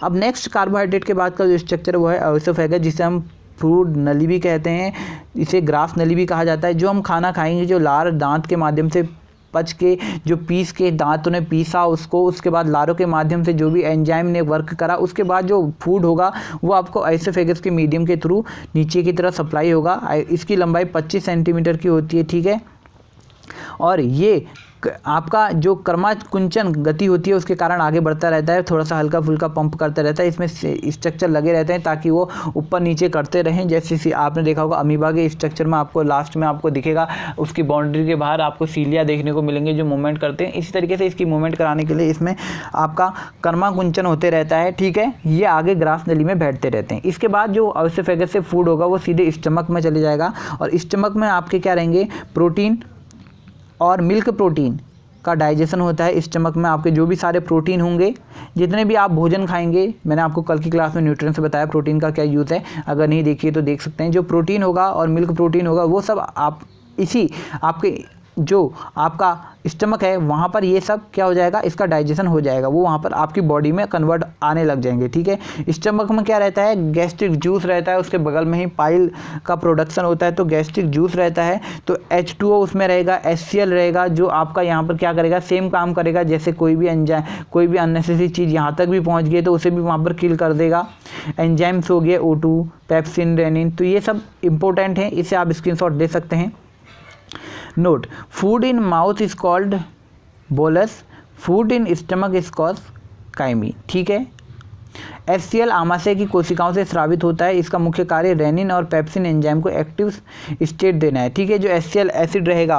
अब नेक्स्ट कार्बोहाइड्रेट के बाद का जो स्ट्रक्चर वो है ओएसोफेगस, जिसे हम फ्रूट नली भी कहते हैं, इसे ग्रास नली भी कहा जाता है। जो हम खाना खाएंगे, जो लार दांत के माध्यम से पच के जो पीस के दांतों ने पीसा उसको, उसके बाद लारों के माध्यम से जो भी एंजाइम ने वर्क करा, उसके बाद जो फूड होगा वो आपको ओएसोफेगस के मीडियम के थ्रू नीचे की तरफ सप्लाई होगा। इसकी लंबाई 25 सेंटीमीटर की होती है। ठीक है, और ये आपका जो कर्माकुंचन गति होती है उसके कारण आगे बढ़ता रहता है, थोड़ा सा हल्का फुल्का पंप करता रहता है। इसमें स्ट्रक्चर लगे रहते हैं ताकि वो ऊपर नीचे करते रहें। जैसे आपने देखा होगा अमीबा के स्ट्रक्चर में आपको लास्ट में आपको दिखेगा उसकी बाउंड्री के बाहर आपको सीलिया देखने को मिलेंगे जो मूवमेंट करते हैं। इसी तरीके से इसकी मूवमेंट कराने के लिए इसमें आपका कर्माकुंचन होते रहता है, ठीक है। ये आगे ग्रास नली में बैठते रहते हैं। इसके बाद जो ऑसिफेगस से फूड होगा वो सीधे स्टमक में चले जाएगा और स्टमक में आपके क्या रहेंगे, प्रोटीन और मिल्क प्रोटीन का डाइजेशन होता है। स्टमक में आपके जो भी सारे प्रोटीन होंगे, जितने भी आप भोजन खाएंगे, मैंने आपको कल की क्लास में न्यूट्रिएंट्स से बताया प्रोटीन का क्या यूज़ है, अगर नहीं देखिए तो देख सकते हैं। जो प्रोटीन होगा और मिल्क प्रोटीन होगा वो सब आप इसी आपके जो आपका स्टमक है वहाँ पर ये सब क्या हो जाएगा, इसका डाइजेशन हो जाएगा, वो वहाँ पर आपकी बॉडी में कन्वर्ट आने लग जाएंगे, ठीक है। स्टमक में क्या रहता है, गैस्ट्रिक जूस रहता है, उसके बगल में ही पाइल का प्रोडक्शन होता है, तो गैस्ट्रिक जूस रहता है, तो H2O उसमें रहेगा, HCl रहेगा, जो आपका यहाँ पर क्या करेगा, सेम काम करेगा जैसे कोई भी एंजाइम, कोई भी अननेसेसरी चीज़ यहाँ तक भी पहुँच गई तो उसे भी वहाँ पर किल कर देगा। एंजाइम्स हो गए O2, पेप्सिन, रेनिन, तो ये सब इंपॉर्टेंट है, इसे आप स्क्रीनशॉट दे सकते हैं। Note, food in mouth is called bolus, food in stomach is called chyme, ठीक है। HCl आमाशय की कोशिकाओं से स्रावित होता है। इसका मुख्य कार्य रेनिन और पेप्सिन एंजाइम को एक्टिव स्टेट देना है, ठीक है। जो HCl एसिड रहेगा,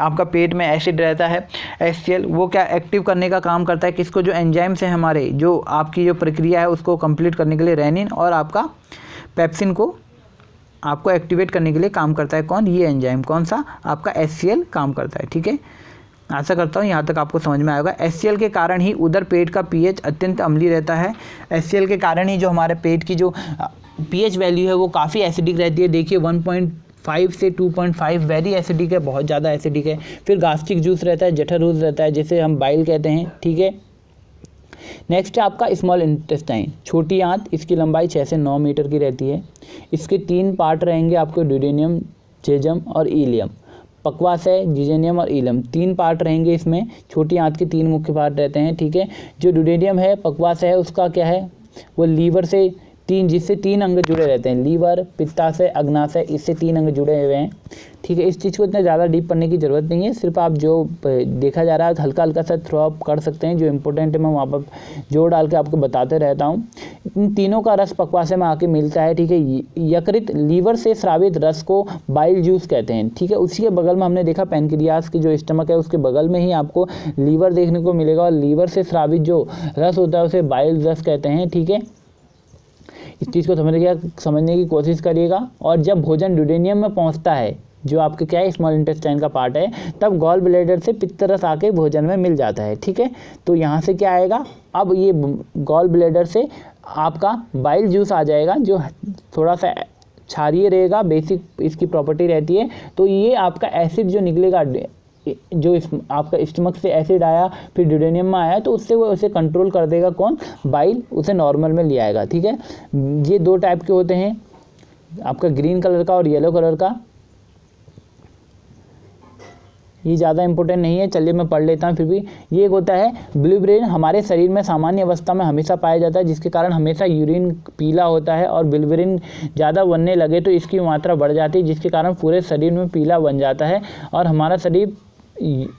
आपका पेट में एसिड रहता है HCl, वो क्या एक्टिव करने का काम करता है, किसको, जो एंजाइम्स हैं हमारे, जो आपकी जो प्रक्रिया है उसको कंप्लीट करने के लिए रेनिन और आपका पेप्सिन को आपको एक्टिवेट करने के लिए काम करता है। कौन, ये एंजाइम, कौन सा, आपका HCl काम करता है, ठीक है। आशा करता हूँ यहाँ तक आपको समझ में आएगा। HCl के कारण ही उधर पेट का pH अत्यंत अम्लीय रहता है। HCl के कारण ही जो हमारे पेट की जो pH वैल्यू है वो काफ़ी एसिडिक रहती है। देखिए 1.5 से 2.5 वेरी एसिडिक है, बहुत ज़्यादा एसिडिक है। फिर गास्ट्रिक जूस रहता है, जठरजूस रहता है, जिसे हम बाइल कहते हैं, ठीक है। नेक्स्ट है आपका स्मॉल इंटेस्टाइन, छोटी आंत, इसकी लंबाई 6 से 9 मीटर की रहती है। इसके 3 पार्ट रहेंगे आपको, ड्यूडेनियम, जेजम और इलियम। पक्वाशय, जिजेनियम और इलम, 3 पार्ट रहेंगे इसमें। छोटी आंत के 3 मुख्य पार्ट रहते हैं, ठीक है। जो ड्यूडेनियम है, पक्वाशय है, उसका क्या है, वो लीवर से जिससे 3 अंग जुड़े रहते हैं, लीवर, पित्ताशय, अग्नाशय, इससे 3 अंग जुड़े हुए हैं, ठीक है। इस चीज़ को इतना ज़्यादा डीप पढ़ने की ज़रूरत नहीं है, सिर्फ आप जो देखा जा रहा है हल्का हल्का सा थ्रो अप कर सकते हैं। जो इंपॉर्टेंट है मैं वहाँ पर जोड़ डाल के आपको बताते रहता हूँ। इन तीनों का रस पक्वाशय में आके मिलता है, ठीक है। यकृत, लीवर से स्रावित रस को बाइल जूस कहते हैं, ठीक है। उसी के बगल में हमने देखा पेनक्रियास की जो स्टमक है उसके बगल में ही आपको लीवर देखने को मिलेगा, और लीवर से स्रावित जो रस होता है उसे बाइल रस कहते हैं, ठीक है। इस चीज़ को समझने की कोशिश करिएगा। और जब भोजन ड्यूडेनियम में पहुंचता है, जो आपके क्या है, स्मॉल इंटेस्टाइन का पार्ट है, तब गॉल ब्लैडर से पित्त रस आके भोजन में मिल जाता है, ठीक है। तो यहाँ से क्या आएगा, अब ये गॉल ब्लैडर से आपका बाइल जूस आ जाएगा, जो थोड़ा सा क्षारीय रहेगा, बेसिक इसकी प्रॉपर्टी रहती है। तो ये आपका एसिड जो निकलेगा, जो आपका स्टमक से एसिड आया फिर ड्यूडेनियम में आया, तो उससे वो उसे कंट्रोल कर देगा, कौन, बाइल, उसे नॉर्मल में ले आएगा, ठीक है। ये 2 टाइप के होते हैं, आपका ग्रीन कलर का और येलो कलर का। ये ज़्यादा इंपॉर्टेंट नहीं है, चलिए मैं पढ़ लेता हूँ फिर भी। ये एक होता है बिलिरुबिन, हमारे शरीर में सामान्य अवस्था में हमेशा पाया जाता है, जिसके कारण हमेशा यूरिन पीला होता है, और बिलिरुबिन ज़्यादा बनने लगे तो इसकी मात्रा बढ़ जाती है, जिसके कारण पूरे शरीर में पीला बन जाता है, और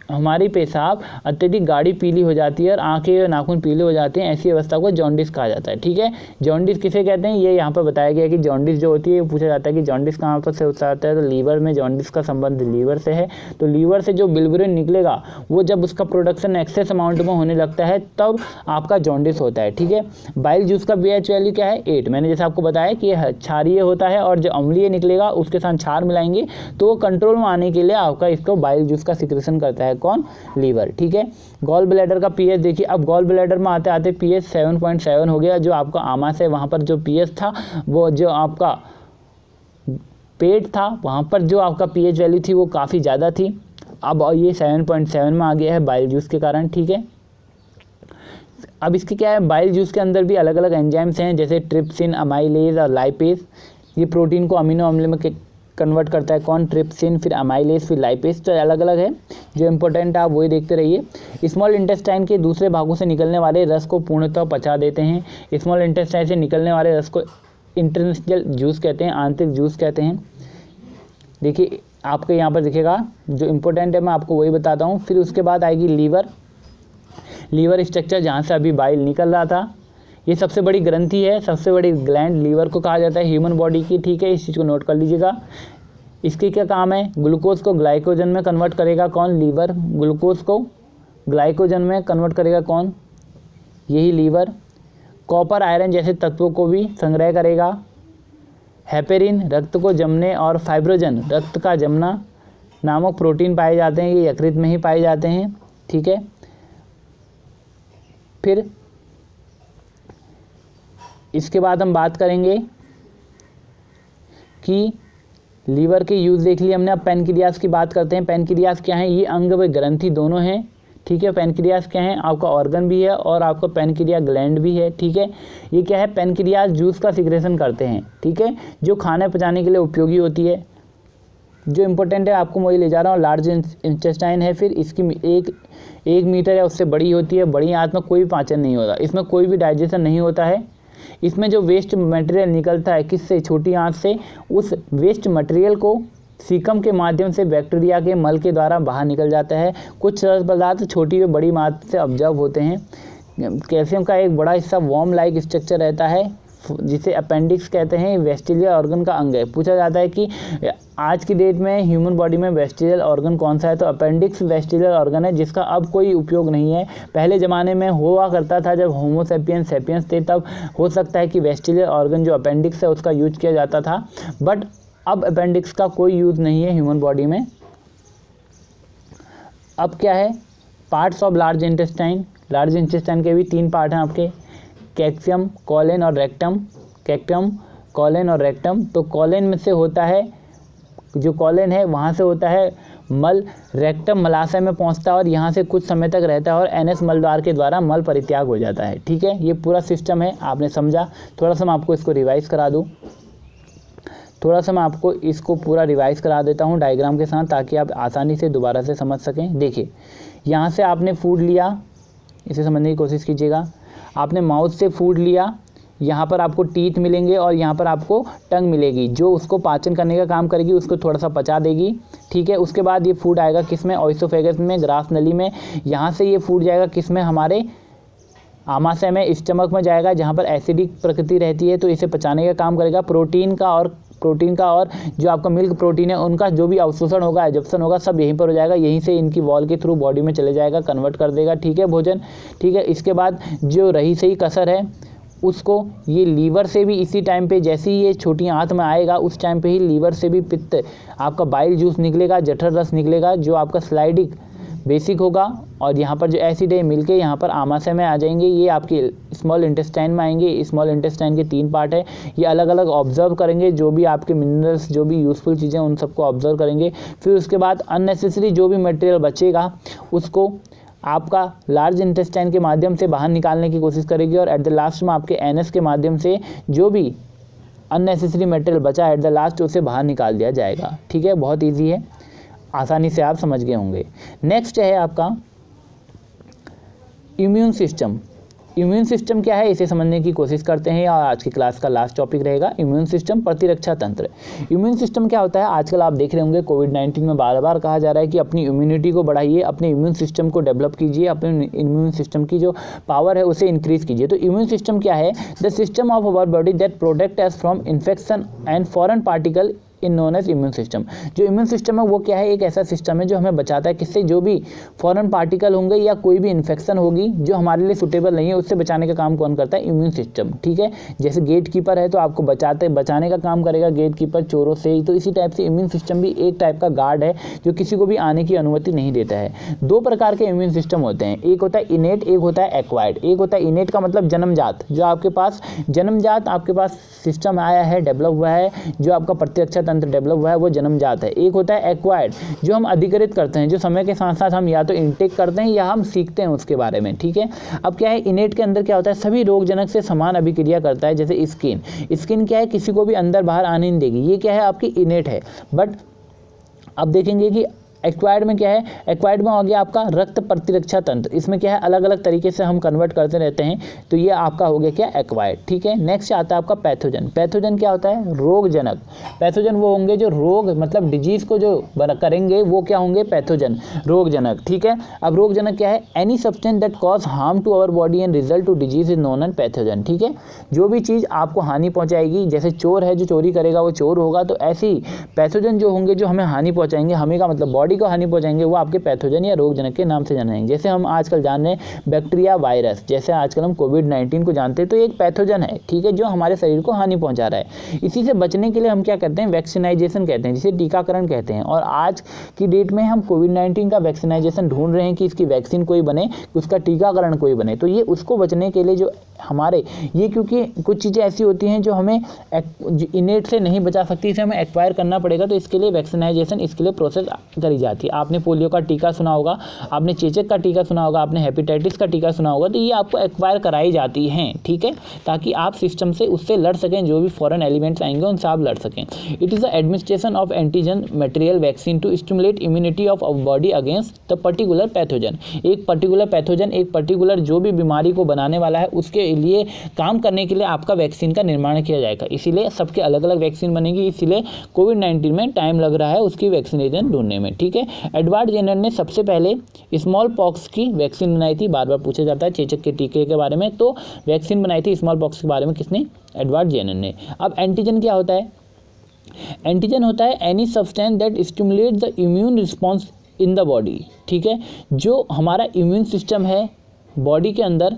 हमारी पेशाब अत्यधिक गाढ़ी पीली हो जाती है और आंखें और नाखून पीले हो जाते हैं। ऐसी अवस्था को जॉन्डिस कहा जाता है, ठीक है। जॉन्डिस किसे कहते हैं, ये यहाँ पर बताया गया है कि जॉन्डिस जो होती है, पूछा जाता है कि जॉन्डिस कहाँ पर से होता है, तो लीवर में जॉन्डिस का संबंध लीवर से है। तो लीवर से जो बिलिरुबिन निकलेगा, वो जब उसका प्रोडक्शन एक्सेस अमाउंट में होने लगता है तब आपका जॉन्डिस होता है, ठीक है। बाइल जूस का pH वैल्यू क्या है, 8। मैंने जैसे आपको बताया कि यह क्षारीय होता है, और जो अम्लीय निकलेगा उसके साथ क्षार मिलाएंगे तो वो कंट्रोल में आने के लिए आपका इसको बाइल जूस का सिक्रेशन करता है, कौन, लीवर, ठीक है। गॉल ब्लैडर का pH देखिए, अब गॉल ब्लैडर में आते आते pH 7.7 हो गया। जो आपका आमाशय, वहाँ पर जो pH था, वो जो आपका पेट था वहाँ पर जो आपका pH वैल्यू थी वो काफ़ी ज़्यादा थी, अब ये 7.7 में आ गया है बाइल जूस के कारण, ठीक है। अब इसके क्या है, बाइल जूस के अंदर भी अलग अलग एंजाइम्स हैं, जैसे ट्रिप्सिन, अमाइलेज और लाइपेज। ये प्रोटीन को अमीनो अम्ल में कन्वर्ट करता है, कौन, ट्रिप्सिन, फिर अमाइलेज, फिर लाइपेज, तो अलग अलग है। जो इंपॉर्टेंट है आप वही देखते रहिए। स्मॉल इंटेस्टाइन के दूसरे भागों से निकलने वाले रस को पूर्णतः पचा देते हैं। स्मॉल इंटेस्टाइन से निकलने वाले रस को इंटरस्टिशियल जूस कहते हैं, आंतरिक जूस कहते हैं। देखिए आपके यहाँ पर दिखेगा, जो इम्पोर्टेंट है मैं आपको वही बताता हूँ। फिर उसके बाद आएगी लीवर, लीवर स्ट्रक्चर जहाँ से अभी बाइल निकल रहा था। ये सबसे बड़ी ग्रंथि है, सबसे बड़ी ग्लैंड लीवर को कहा जाता है ह्यूमन बॉडी की, ठीक है, इस चीज़ को नोट कर लीजिएगा। इसके क्या काम है, ग्लूकोज को ग्लाइकोजन में कन्वर्ट करेगा कौन, लीवर। ग्लूकोज को ग्लाइकोजन में कन्वर्ट करेगा कौन, यही लीवर। कॉपर आयरन जैसे तत्वों को भी संग्रह करेगा। हेपेरिन रक्त को जमने और फाइब्रोजन रक्त का जमना नामक प्रोटीन पाए जाते हैं, ये यकृत में ही पाए जाते हैं, ठीक है। फिर इसके बाद हम बात करेंगे कि लीवर के यूज़ देख लिए हमने। अब पैनक्रियास की बात करते हैं। पैनक्रियास क्या है, ये अंग व ग्रंथि दोनों हैं, ठीक है। पैनक्रियास क्या है, आपका ऑर्गन भी है और आपका पैनक्रिया ग्लैंड भी है, ठीक है। ये क्या है, पैनक्रियास जूस का सिक्रेशन करते हैं, ठीक है, जो खाने पचाने के लिए उपयोगी होती है। जो इम्पोर्टेंट है आपको वही ले जा रहा हूँ। लार्ज इंटेस्टाइन है, फिर इसकी एक मीटर या उससे बड़ी होती है। बड़ी आंत में कोई पाचन नहीं होता, इसमें कोई भी डाइजेशन नहीं होता है। इसमें जो वेस्ट मटेरियल निकलता है किससे, छोटी आंत से, उस वेस्ट मटेरियल को सीकम के माध्यम से बैक्टीरिया के मल के द्वारा बाहर निकल जाता है। कुछ तरल पदार्थ छोटी व बड़ी मात्रा से ऑब्जर्व होते हैं। कैल्शियम का एक बड़ा हिस्सा वॉर्म लाइक स्ट्रक्चर रहता है, जिसे अपेंडिक्स कहते हैं। वेस्टिजियल ऑर्गन का अंग है। पूछा जाता है कि आज की डेट में ह्यूमन बॉडी में वेस्टिजियल ऑर्गन कौन सा है, तो अपेंडिक्स वेस्टिजियल ऑर्गन है, जिसका अब कोई उपयोग नहीं है। पहले ज़माने में हुआ करता था, जब होमो सेपियंस थे, तब हो सकता है कि वेस्टिजियल ऑर्गन जो अपेंडिक्स है उसका यूज किया जाता था, बट अब अपेंडिक्स का कोई यूज़ नहीं है ह्यूमन बॉडी में। अब क्या है, parts of large intestine. Large intestine के भी 3 पार्ट हैं आपके, कैक्सियम, कॉलन और रेक्टम। कैक्टम, कॉलन और रेक्टम। तो कॉलन में से होता है, जो कॉलन है वहाँ से होता है मल, रेक्टम मलाशय में पहुँचता है और यहाँ से कुछ समय तक रहता है और एनएस मलद्वार के द्वारा मल परित्याग हो जाता है, ठीक है। ये पूरा सिस्टम है, आपने समझा। थोड़ा सा मैं आपको इसको रिवाइज़ करा दूँ, थोड़ा सा मैं आपको इसको पूरा रिवाइज़ करा देता हूँ डायग्राम के साथ, ताकि आप आसानी से दोबारा से समझ सकें। देखिए, यहाँ से आपने फूड लिया, इसे समझने की कोशिश कीजिएगा। आपने माउथ से फूड लिया, यहाँ पर आपको टीथ मिलेंगे और यहाँ पर आपको टंग मिलेगी, जो उसको पाचन करने का काम करेगी, उसको थोड़ा सा पचा देगी, ठीक है। उसके बाद ये फूड आएगा किस में, ऑइसोफेगस में, ग्रास नली में। यहाँ से ये फूड जाएगा किस में, हमारे आमाशय में, स्टमक में जाएगा, जहाँ पर एसिडिक प्रकृति रहती है, तो इसे पचाने का काम करेगा। प्रोटीन का और जो आपका मिल्क प्रोटीन है उनका जो भी अवशोषण होगा, एब्जॉर्प्शन होगा, सब यहीं पर हो जाएगा। यहीं से इनकी वॉल के थ्रू बॉडी में चले जाएगा, कन्वर्ट कर देगा, ठीक है, भोजन, ठीक है। इसके बाद जो रही सही कसर है उसको ये लीवर से भी इसी टाइम पे, जैसे ही ये छोटी आंत में आएगा उस टाइम पे ही लीवर से भी पित्त, आपका बाइल जूस निकलेगा, जठर रस निकलेगा, जो आपका स्लाइडिक बेसिक होगा, और यहाँ पर जो एसिड है मिलके यहाँ पर आमाशय में आ जाएंगे। ये आपके स्मॉल इंटेस्टाइन में आएंगे। स्मॉल इंटेस्टाइन के 3 पार्ट है, ये अलग अलग ऑब्जर्व करेंगे, जो भी आपके मिनरल्स, जो भी यूज़फुल चीज़ें उन सबको ऑब्जर्व करेंगे। फिर उसके बाद अननेसेसरी जो भी मटेरियल बचेगा उसको आपका लार्ज इंटेस्टाइन के माध्यम से बाहर निकालने की कोशिश करेगी, और एट द लास्ट में आपके एनएस के माध्यम से जो भी अननेसेसरी मटेरियल बचा एट द लास्ट उसे बाहर निकाल दिया जाएगा, ठीक है। बहुत ईजी है, आसानी से आप समझ गए होंगे। नेक्स्ट है आपका इम्यून सिस्टम। इम्यून सिस्टम क्या है, इसे समझने की कोशिश करते हैं, और आज की क्लास का लास्ट टॉपिक रहेगा इम्यून सिस्टम, प्रतिरक्षा तंत्र। इम्यून सिस्टम क्या होता है, आजकल आप देख रहे होंगे कोविड-19 में बार बार कहा जा रहा है कि अपनी इम्यूनिटी को बढ़ाइए, अपने इम्यून सिस्टम को डेवलप कीजिए, अपने इम्यून सिस्टम की जो पावर है उसे इंक्रीज कीजिए। तो इम्यून सिस्टम क्या है, the system of our body that protect us from infection and foreign particle in known as immune system. जो इम्यून सिस्टम है वो क्या है, एक ऐसा सिस्टम है जो हमें बचाता है किससे, जो भी फॉरेन पार्टिकल होंगे या कोई भी इन्फेक्शन होगी जो हमारे लिए सुटेबल नहीं है, उससे बचाने का काम कौन करता है, इम्यून सिस्टम, ठीक है। जैसे गेट कीपर है तो आपको बचाने का काम करेगा गेट कीपर चोरों से, तो इसी टाइप से इम्यून सिस्टम भी एक टाइप का गार्ड है जो किसी को भी आने की अनुमति नहीं देता है। 2 प्रकार के इम्यून सिस्टम होते हैं, एक होता है इनेट, एक होता है एक्वायर्ड। एक होता है इनेट का मतलब जन्मजात, जो आपके पास जन्मजात आपके पास सिस्टम आया है, डेवलप हुआ है, जो आपका प्रतिरक्षा तंत्र डेवलप हुआ है वो जन्मजात है। एक होता है एक्वायर्ड, जो हम अधिकृत करते हैं, जो समय के साथ साथ हम या तो इनटेक करते हैं या हम सीखते हैं उसके बारे में, ठीक है। अब क्या है, इनेट के अंदर क्या होता है, सभी रोगजनक से समान अभिक्रिया करता है। जैसे स्किन क्या है, किसी को भी अंदर बाहर आने नहीं देगी, ये क्या है आपकी इनेट है। बट अब देखेंगे कि एक्वायर्ड में क्या है, एक्वायर्ड में हो गया आपका रक्त प्रतिरक्षा तंत्र, इसमें क्या है अलग अलग तरीके से हम कन्वर्ट करते रहते हैं, तो ये आपका हो गया क्या एक्वायर्ड। ठीक है, नेक्स्ट आता है आपका पैथोजन। पैथोजन क्या होता है, रोगजनक। पैथोजन वो होंगे जो रोग मतलब डिजीज को जो करेंगे वो क्या होंगे, पैथोजन, रोगजनक। ठीक है, अब रोगजनक क्या है, any substance that cause harm to our body and result to disease is known as pathogen. ठीक है, जो भी चीज़ आपको हानि पहुंचाएगी, जैसे चोर है जो चोरी करेगा वो चोर होगा, तो ऐसे ही पैथोजन जो होंगे जो हमें हानि पहुंचाएंगे, हमें का मतलब बॉडी को हानि पहुंचाएंगे, वो आपके पैथोजन या रोगजनक के नाम से जाने जाएंगे। जैसे हम आजकल जान रहे हैं बैक्टीरिया, वायरस, जैसे आजकल हम कोविड-19 को जानते हैं, तो ये एक पैथोजन है। ठीक है, जो हमारे शरीर को हानि पहुंचा रहा है। इसी से बचने के लिए हम क्या करते हैं, वैक्सीनाइजेशन कहते हैं, जिसे टीकाकरण कहते हैं। और आज की डेट में हम कोविड-19 का वैक्सीनाइजेशन ढूंढ रहे हैं कि इसकी वैक्सीन कोई बने, उसका टीकाकरण कोई बने। तो ये उसको बचने के लिए जो हमारे ये, क्योंकि कुछ चीज़ें ऐसी होती हैं जो हमें इनेट से नहीं बचा सकती, इसे हमें एक्वायर करना पड़ेगा, तो इसके लिए वैक्सीनाइजेशन, इसके लिए प्रोसेस करी जाती है। आपने पोलियो का टीका सुना होगा, आपने चेचक का टीका सुना होगा, आपने हेपेटाइटिस का टीका सुना होगा, तो ये आपको एक्वायर कराई जाती हैं। ठीक है, ताकि आप सिस्टम से उससे लड़ सकें, जो भी फॉरेन एलिमेंट्स आएंगे उनसे आप लड़ सकें। It is the administration of antigen material vaccine to stimulate immunity of our body against the particular pathogen. एक पर्टिकुलर पैथोजन, एक पर्टिकुलर जो भी बीमारी को बनाने वाला है, उसके लिए काम करने के लिए आपका वैक्सीन का निर्माण किया जाएगा। इसीलिए सबके अलग अलग वैक्सीन बनेगी, इसीलिए कोविड-19 में टाइम लग रहा है उसकी वैक्सीनेशन ढूंढने में। ठीक है, एडवर्ड जेनर ने सबसे पहले स्मॉल पॉक्स की वैक्सीन बनाई थी। बार बार पूछा जाता है चेचक के टीके के बारे में, तो वैक्सीन बनाई थी स्मॉल पॉक्स के बारे में किसने, एडवर्ड जेनर ने। अब एंटीजन क्या होता है, एंटीजन होता है any substance that stimulate the immune response in the body. ठीक है, जो हमारा इम्यून सिस्टम है बॉडी के अंदर,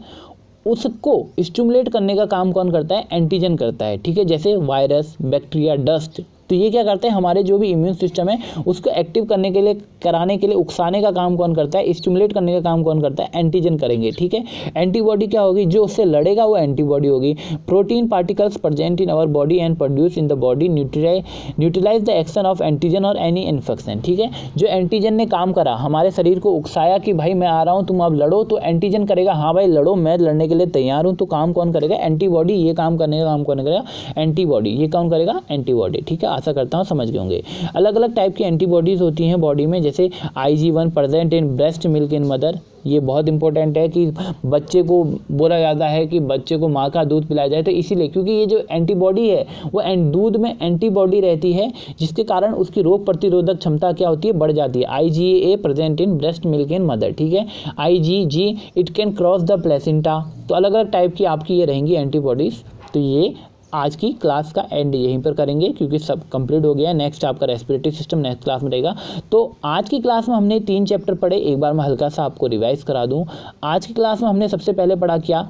उसको स्टिमुलेट करने का काम कौन करता है, एंटीजन करता है। ठीक है, जैसे वायरस, बैक्टीरिया, डस्ट, तो ये क्या करते हैं, हमारे जो भी इम्यून सिस्टम है उसको एक्टिव करने के लिए, कराने के लिए, उकसाने का काम कौन करता है, स्टिमुलेट करने का काम कौन करता है, एंटीजन करेंगे। ठीक है, एंटीबॉडी क्या होगी, जो उससे लड़ेगा वो एंटीबॉडी होगी। Protein particles present in our body and produce in the body neutralise the action of antigen or any infection. ठीक है, जो एंटीजन ने काम करा, हमारे शरीर को उकसाया कि भाई मैं आ रहा हूँ, तुम अब लड़ो, तो एंटीजन करेगा हाँ भाई लड़ो, मैं लड़ने के लिए तैयार हूँ, तो काम कौन करेगा, एंटीबॉडी। ये काम करने का काम कौन करेगा, एंटीबॉडी। ये कौन करेगा, एंटीबॉडी। ठीक है, आशा करता हूँ समझ गए होंगे। अलग अलग टाइप की एंटीबॉडीज होती हैं बॉडी में, जैसे IG1 present in breast milk in mother. ये बहुत इंपॉर्टेंट है कि बच्चे को बोला जाता है कि बच्चे को माँ का दूध पिलाया जाए, तो इसीलिए क्योंकि ये जो एंटीबॉडी है वो दूध में एंटीबॉडी रहती है, जिसके कारण उसकी रोग प्रतिरोधक क्षमता क्या होती है, बढ़ जाती है। IgA present in breast milk in mother. ठीक है, IgG it can cross the placenta. तो अलग अलग टाइप की आपकी ये रहेंगी एंटीबॉडीज। तो ये आज की क्लास का एंड यहीं पर करेंगे क्योंकि सब कंप्लीट हो गया है। नेक्स्ट आपका रेस्पिरेटरी सिस्टम नेक्स्ट क्लास में रहेगा। तो आज की क्लास में हमने 3 चैप्टर पढ़े, एक बार मैं हल्का सा आपको रिवाइज करा दूं। आज की क्लास में हमने सबसे पहले पढ़ा क्या,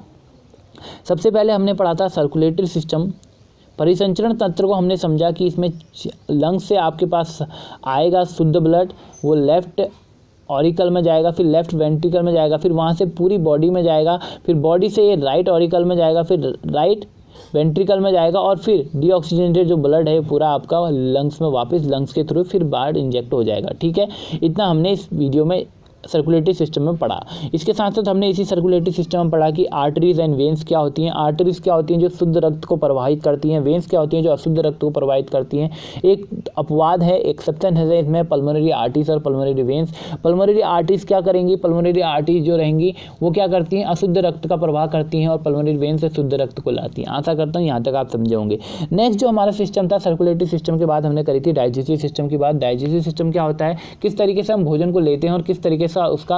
सबसे पहले हमने पढ़ा था सर्कुलेटरी सिस्टम, परिसंचरण तंत्र को हमने समझा कि इसमें लंग्स से आपके पास आएगा शुद्ध ब्लड, वो लेफ्ट ऑरिकल में जाएगा, फिर लेफ्ट वेंट्रिकल में जाएगा, फिर वहाँ से पूरी बॉडी में जाएगा, फिर बॉडी से ये राइट ऑरिकल में जाएगा, फिर राइट वेंट्रिकल में जाएगा, और फिर डीऑक्सीजनेटेड जो ब्लड है पूरा आपका लंग्स में वापस लंग्स के थ्रू फिर बाहर इंजेक्ट हो जाएगा। ठीक है, इतना हमने इस वीडियो में सर्कुलेटरी सिस्टम में पढ़ा। इसके साथ साथ हमने इसी सर्कुलेटरी सिस्टम में पढ़ा कि आर्टरीज एंड वेन्स क्या होती हैं। आर्टरीज क्या होती हैं, जो शुद्ध रक्त को प्रवाहित करती हैं। वेन्स क्या होती हैं, जो अशुद्ध रक्त को प्रवाहित करती हैं। एक अपवाद है, एक्सेप्शन है इसमें, पल्मोनरी आर्टरीज और पल्मोनरी वेन्स। पल्मोनरी आर्टरीज क्या करेंगी, पल्मोनरी आर्टरीज जो रहेंगी वो क्या करती हैं, अशुद्ध रक्त का प्रवाह करती हैं, और पल्मोनरी वेन्स से शुद्ध रक्त को लाती हैं। आशा करता हूँ यहाँ तक आप समझे होंगे। नेक्स्ट जो हमारा सिस्टम था सर्कुलेटरी सिस्टम के बाद हमने करी थी डाइजेस्टिव सिस्टम की बात। डाइजेस्टिव सिस्टम क्या होता है, किस तरीके से हम भोजन को लेते हैं और किस तरीके से उसका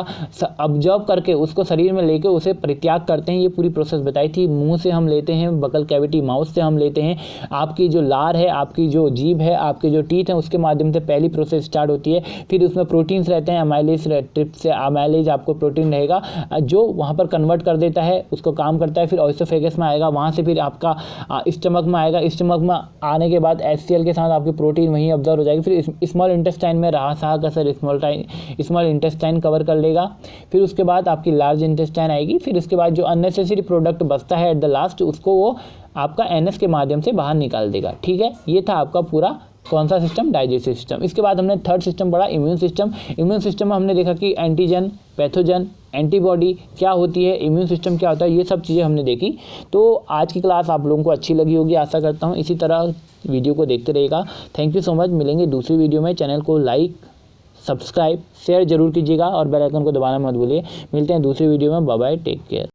ऑब्जर्व करके उसको शरीर में लेके उसे परित्याग करते हैं, ये पूरी प्रोसेस बताई थी। मुंह से हम लेते हैं, बकल कैविटी माउथ से हम लेते हैं, आपकी जो लार है, आपकी जो जीभ है, आपके जो टीथ हैं, उसके माध्यम से पहली प्रोसेस स्टार्ट होती है। फिर उसमें प्रोटीन्स रहते हैं, अमाइलेज ट्रिप्स से अमाइलेज आपको प्रोटीन रहेगा जो वहाँ पर कन्वर्ट कर देता है, उसको काम करता है। फिर ऑइसोफेगस में आएगा, वहाँ से फिर आपका स्टमक में आएगा, स्टमक में आने के बाद HCl के साथ आपकी प्रोटीन वहीं ऑब्जर्व हो जाएगी। फिर स्मॉल इंटेस्टाइन में रहा साह का सर स्मॉल इंटेस्टाइन कवर कर लेगा। फिर उसके बाद आपकी लार्ज इंटेस्टाइन आएगी। फिर उसके बाद जो अननेसेसरी प्रोडक्ट बचता है एट द लास्ट, उसको वो आपका एनएस के माध्यम से बाहर निकाल देगा। ठीक है, ये था आपका पूरा कौन सा सिस्टम, डाइजेस्टिव सिस्टम। इसके बाद हमने थर्ड सिस्टम पढ़ा इम्यून सिस्टम। इम्यून सिस्टम में हमने देखा कि एंटीजन, पैथोजन, एंटीबॉडी क्या होती है, इम्यून सिस्टम क्या होता है, ये सब चीज़ें हमने देखी। तो आज की क्लास आप लोगों को अच्छी लगी होगी, आशा करता हूँ। इसी तरह वीडियो को देखते रहेगा। Thank you so much. मिलेंगे दूसरी वीडियो में। चैनल को लाइक सब्सक्राइब शेयर जरूर कीजिएगा और बेल आइकन को दबाना मत भूलिए। मिलते हैं दूसरी वीडियो में। Bye bye, take care.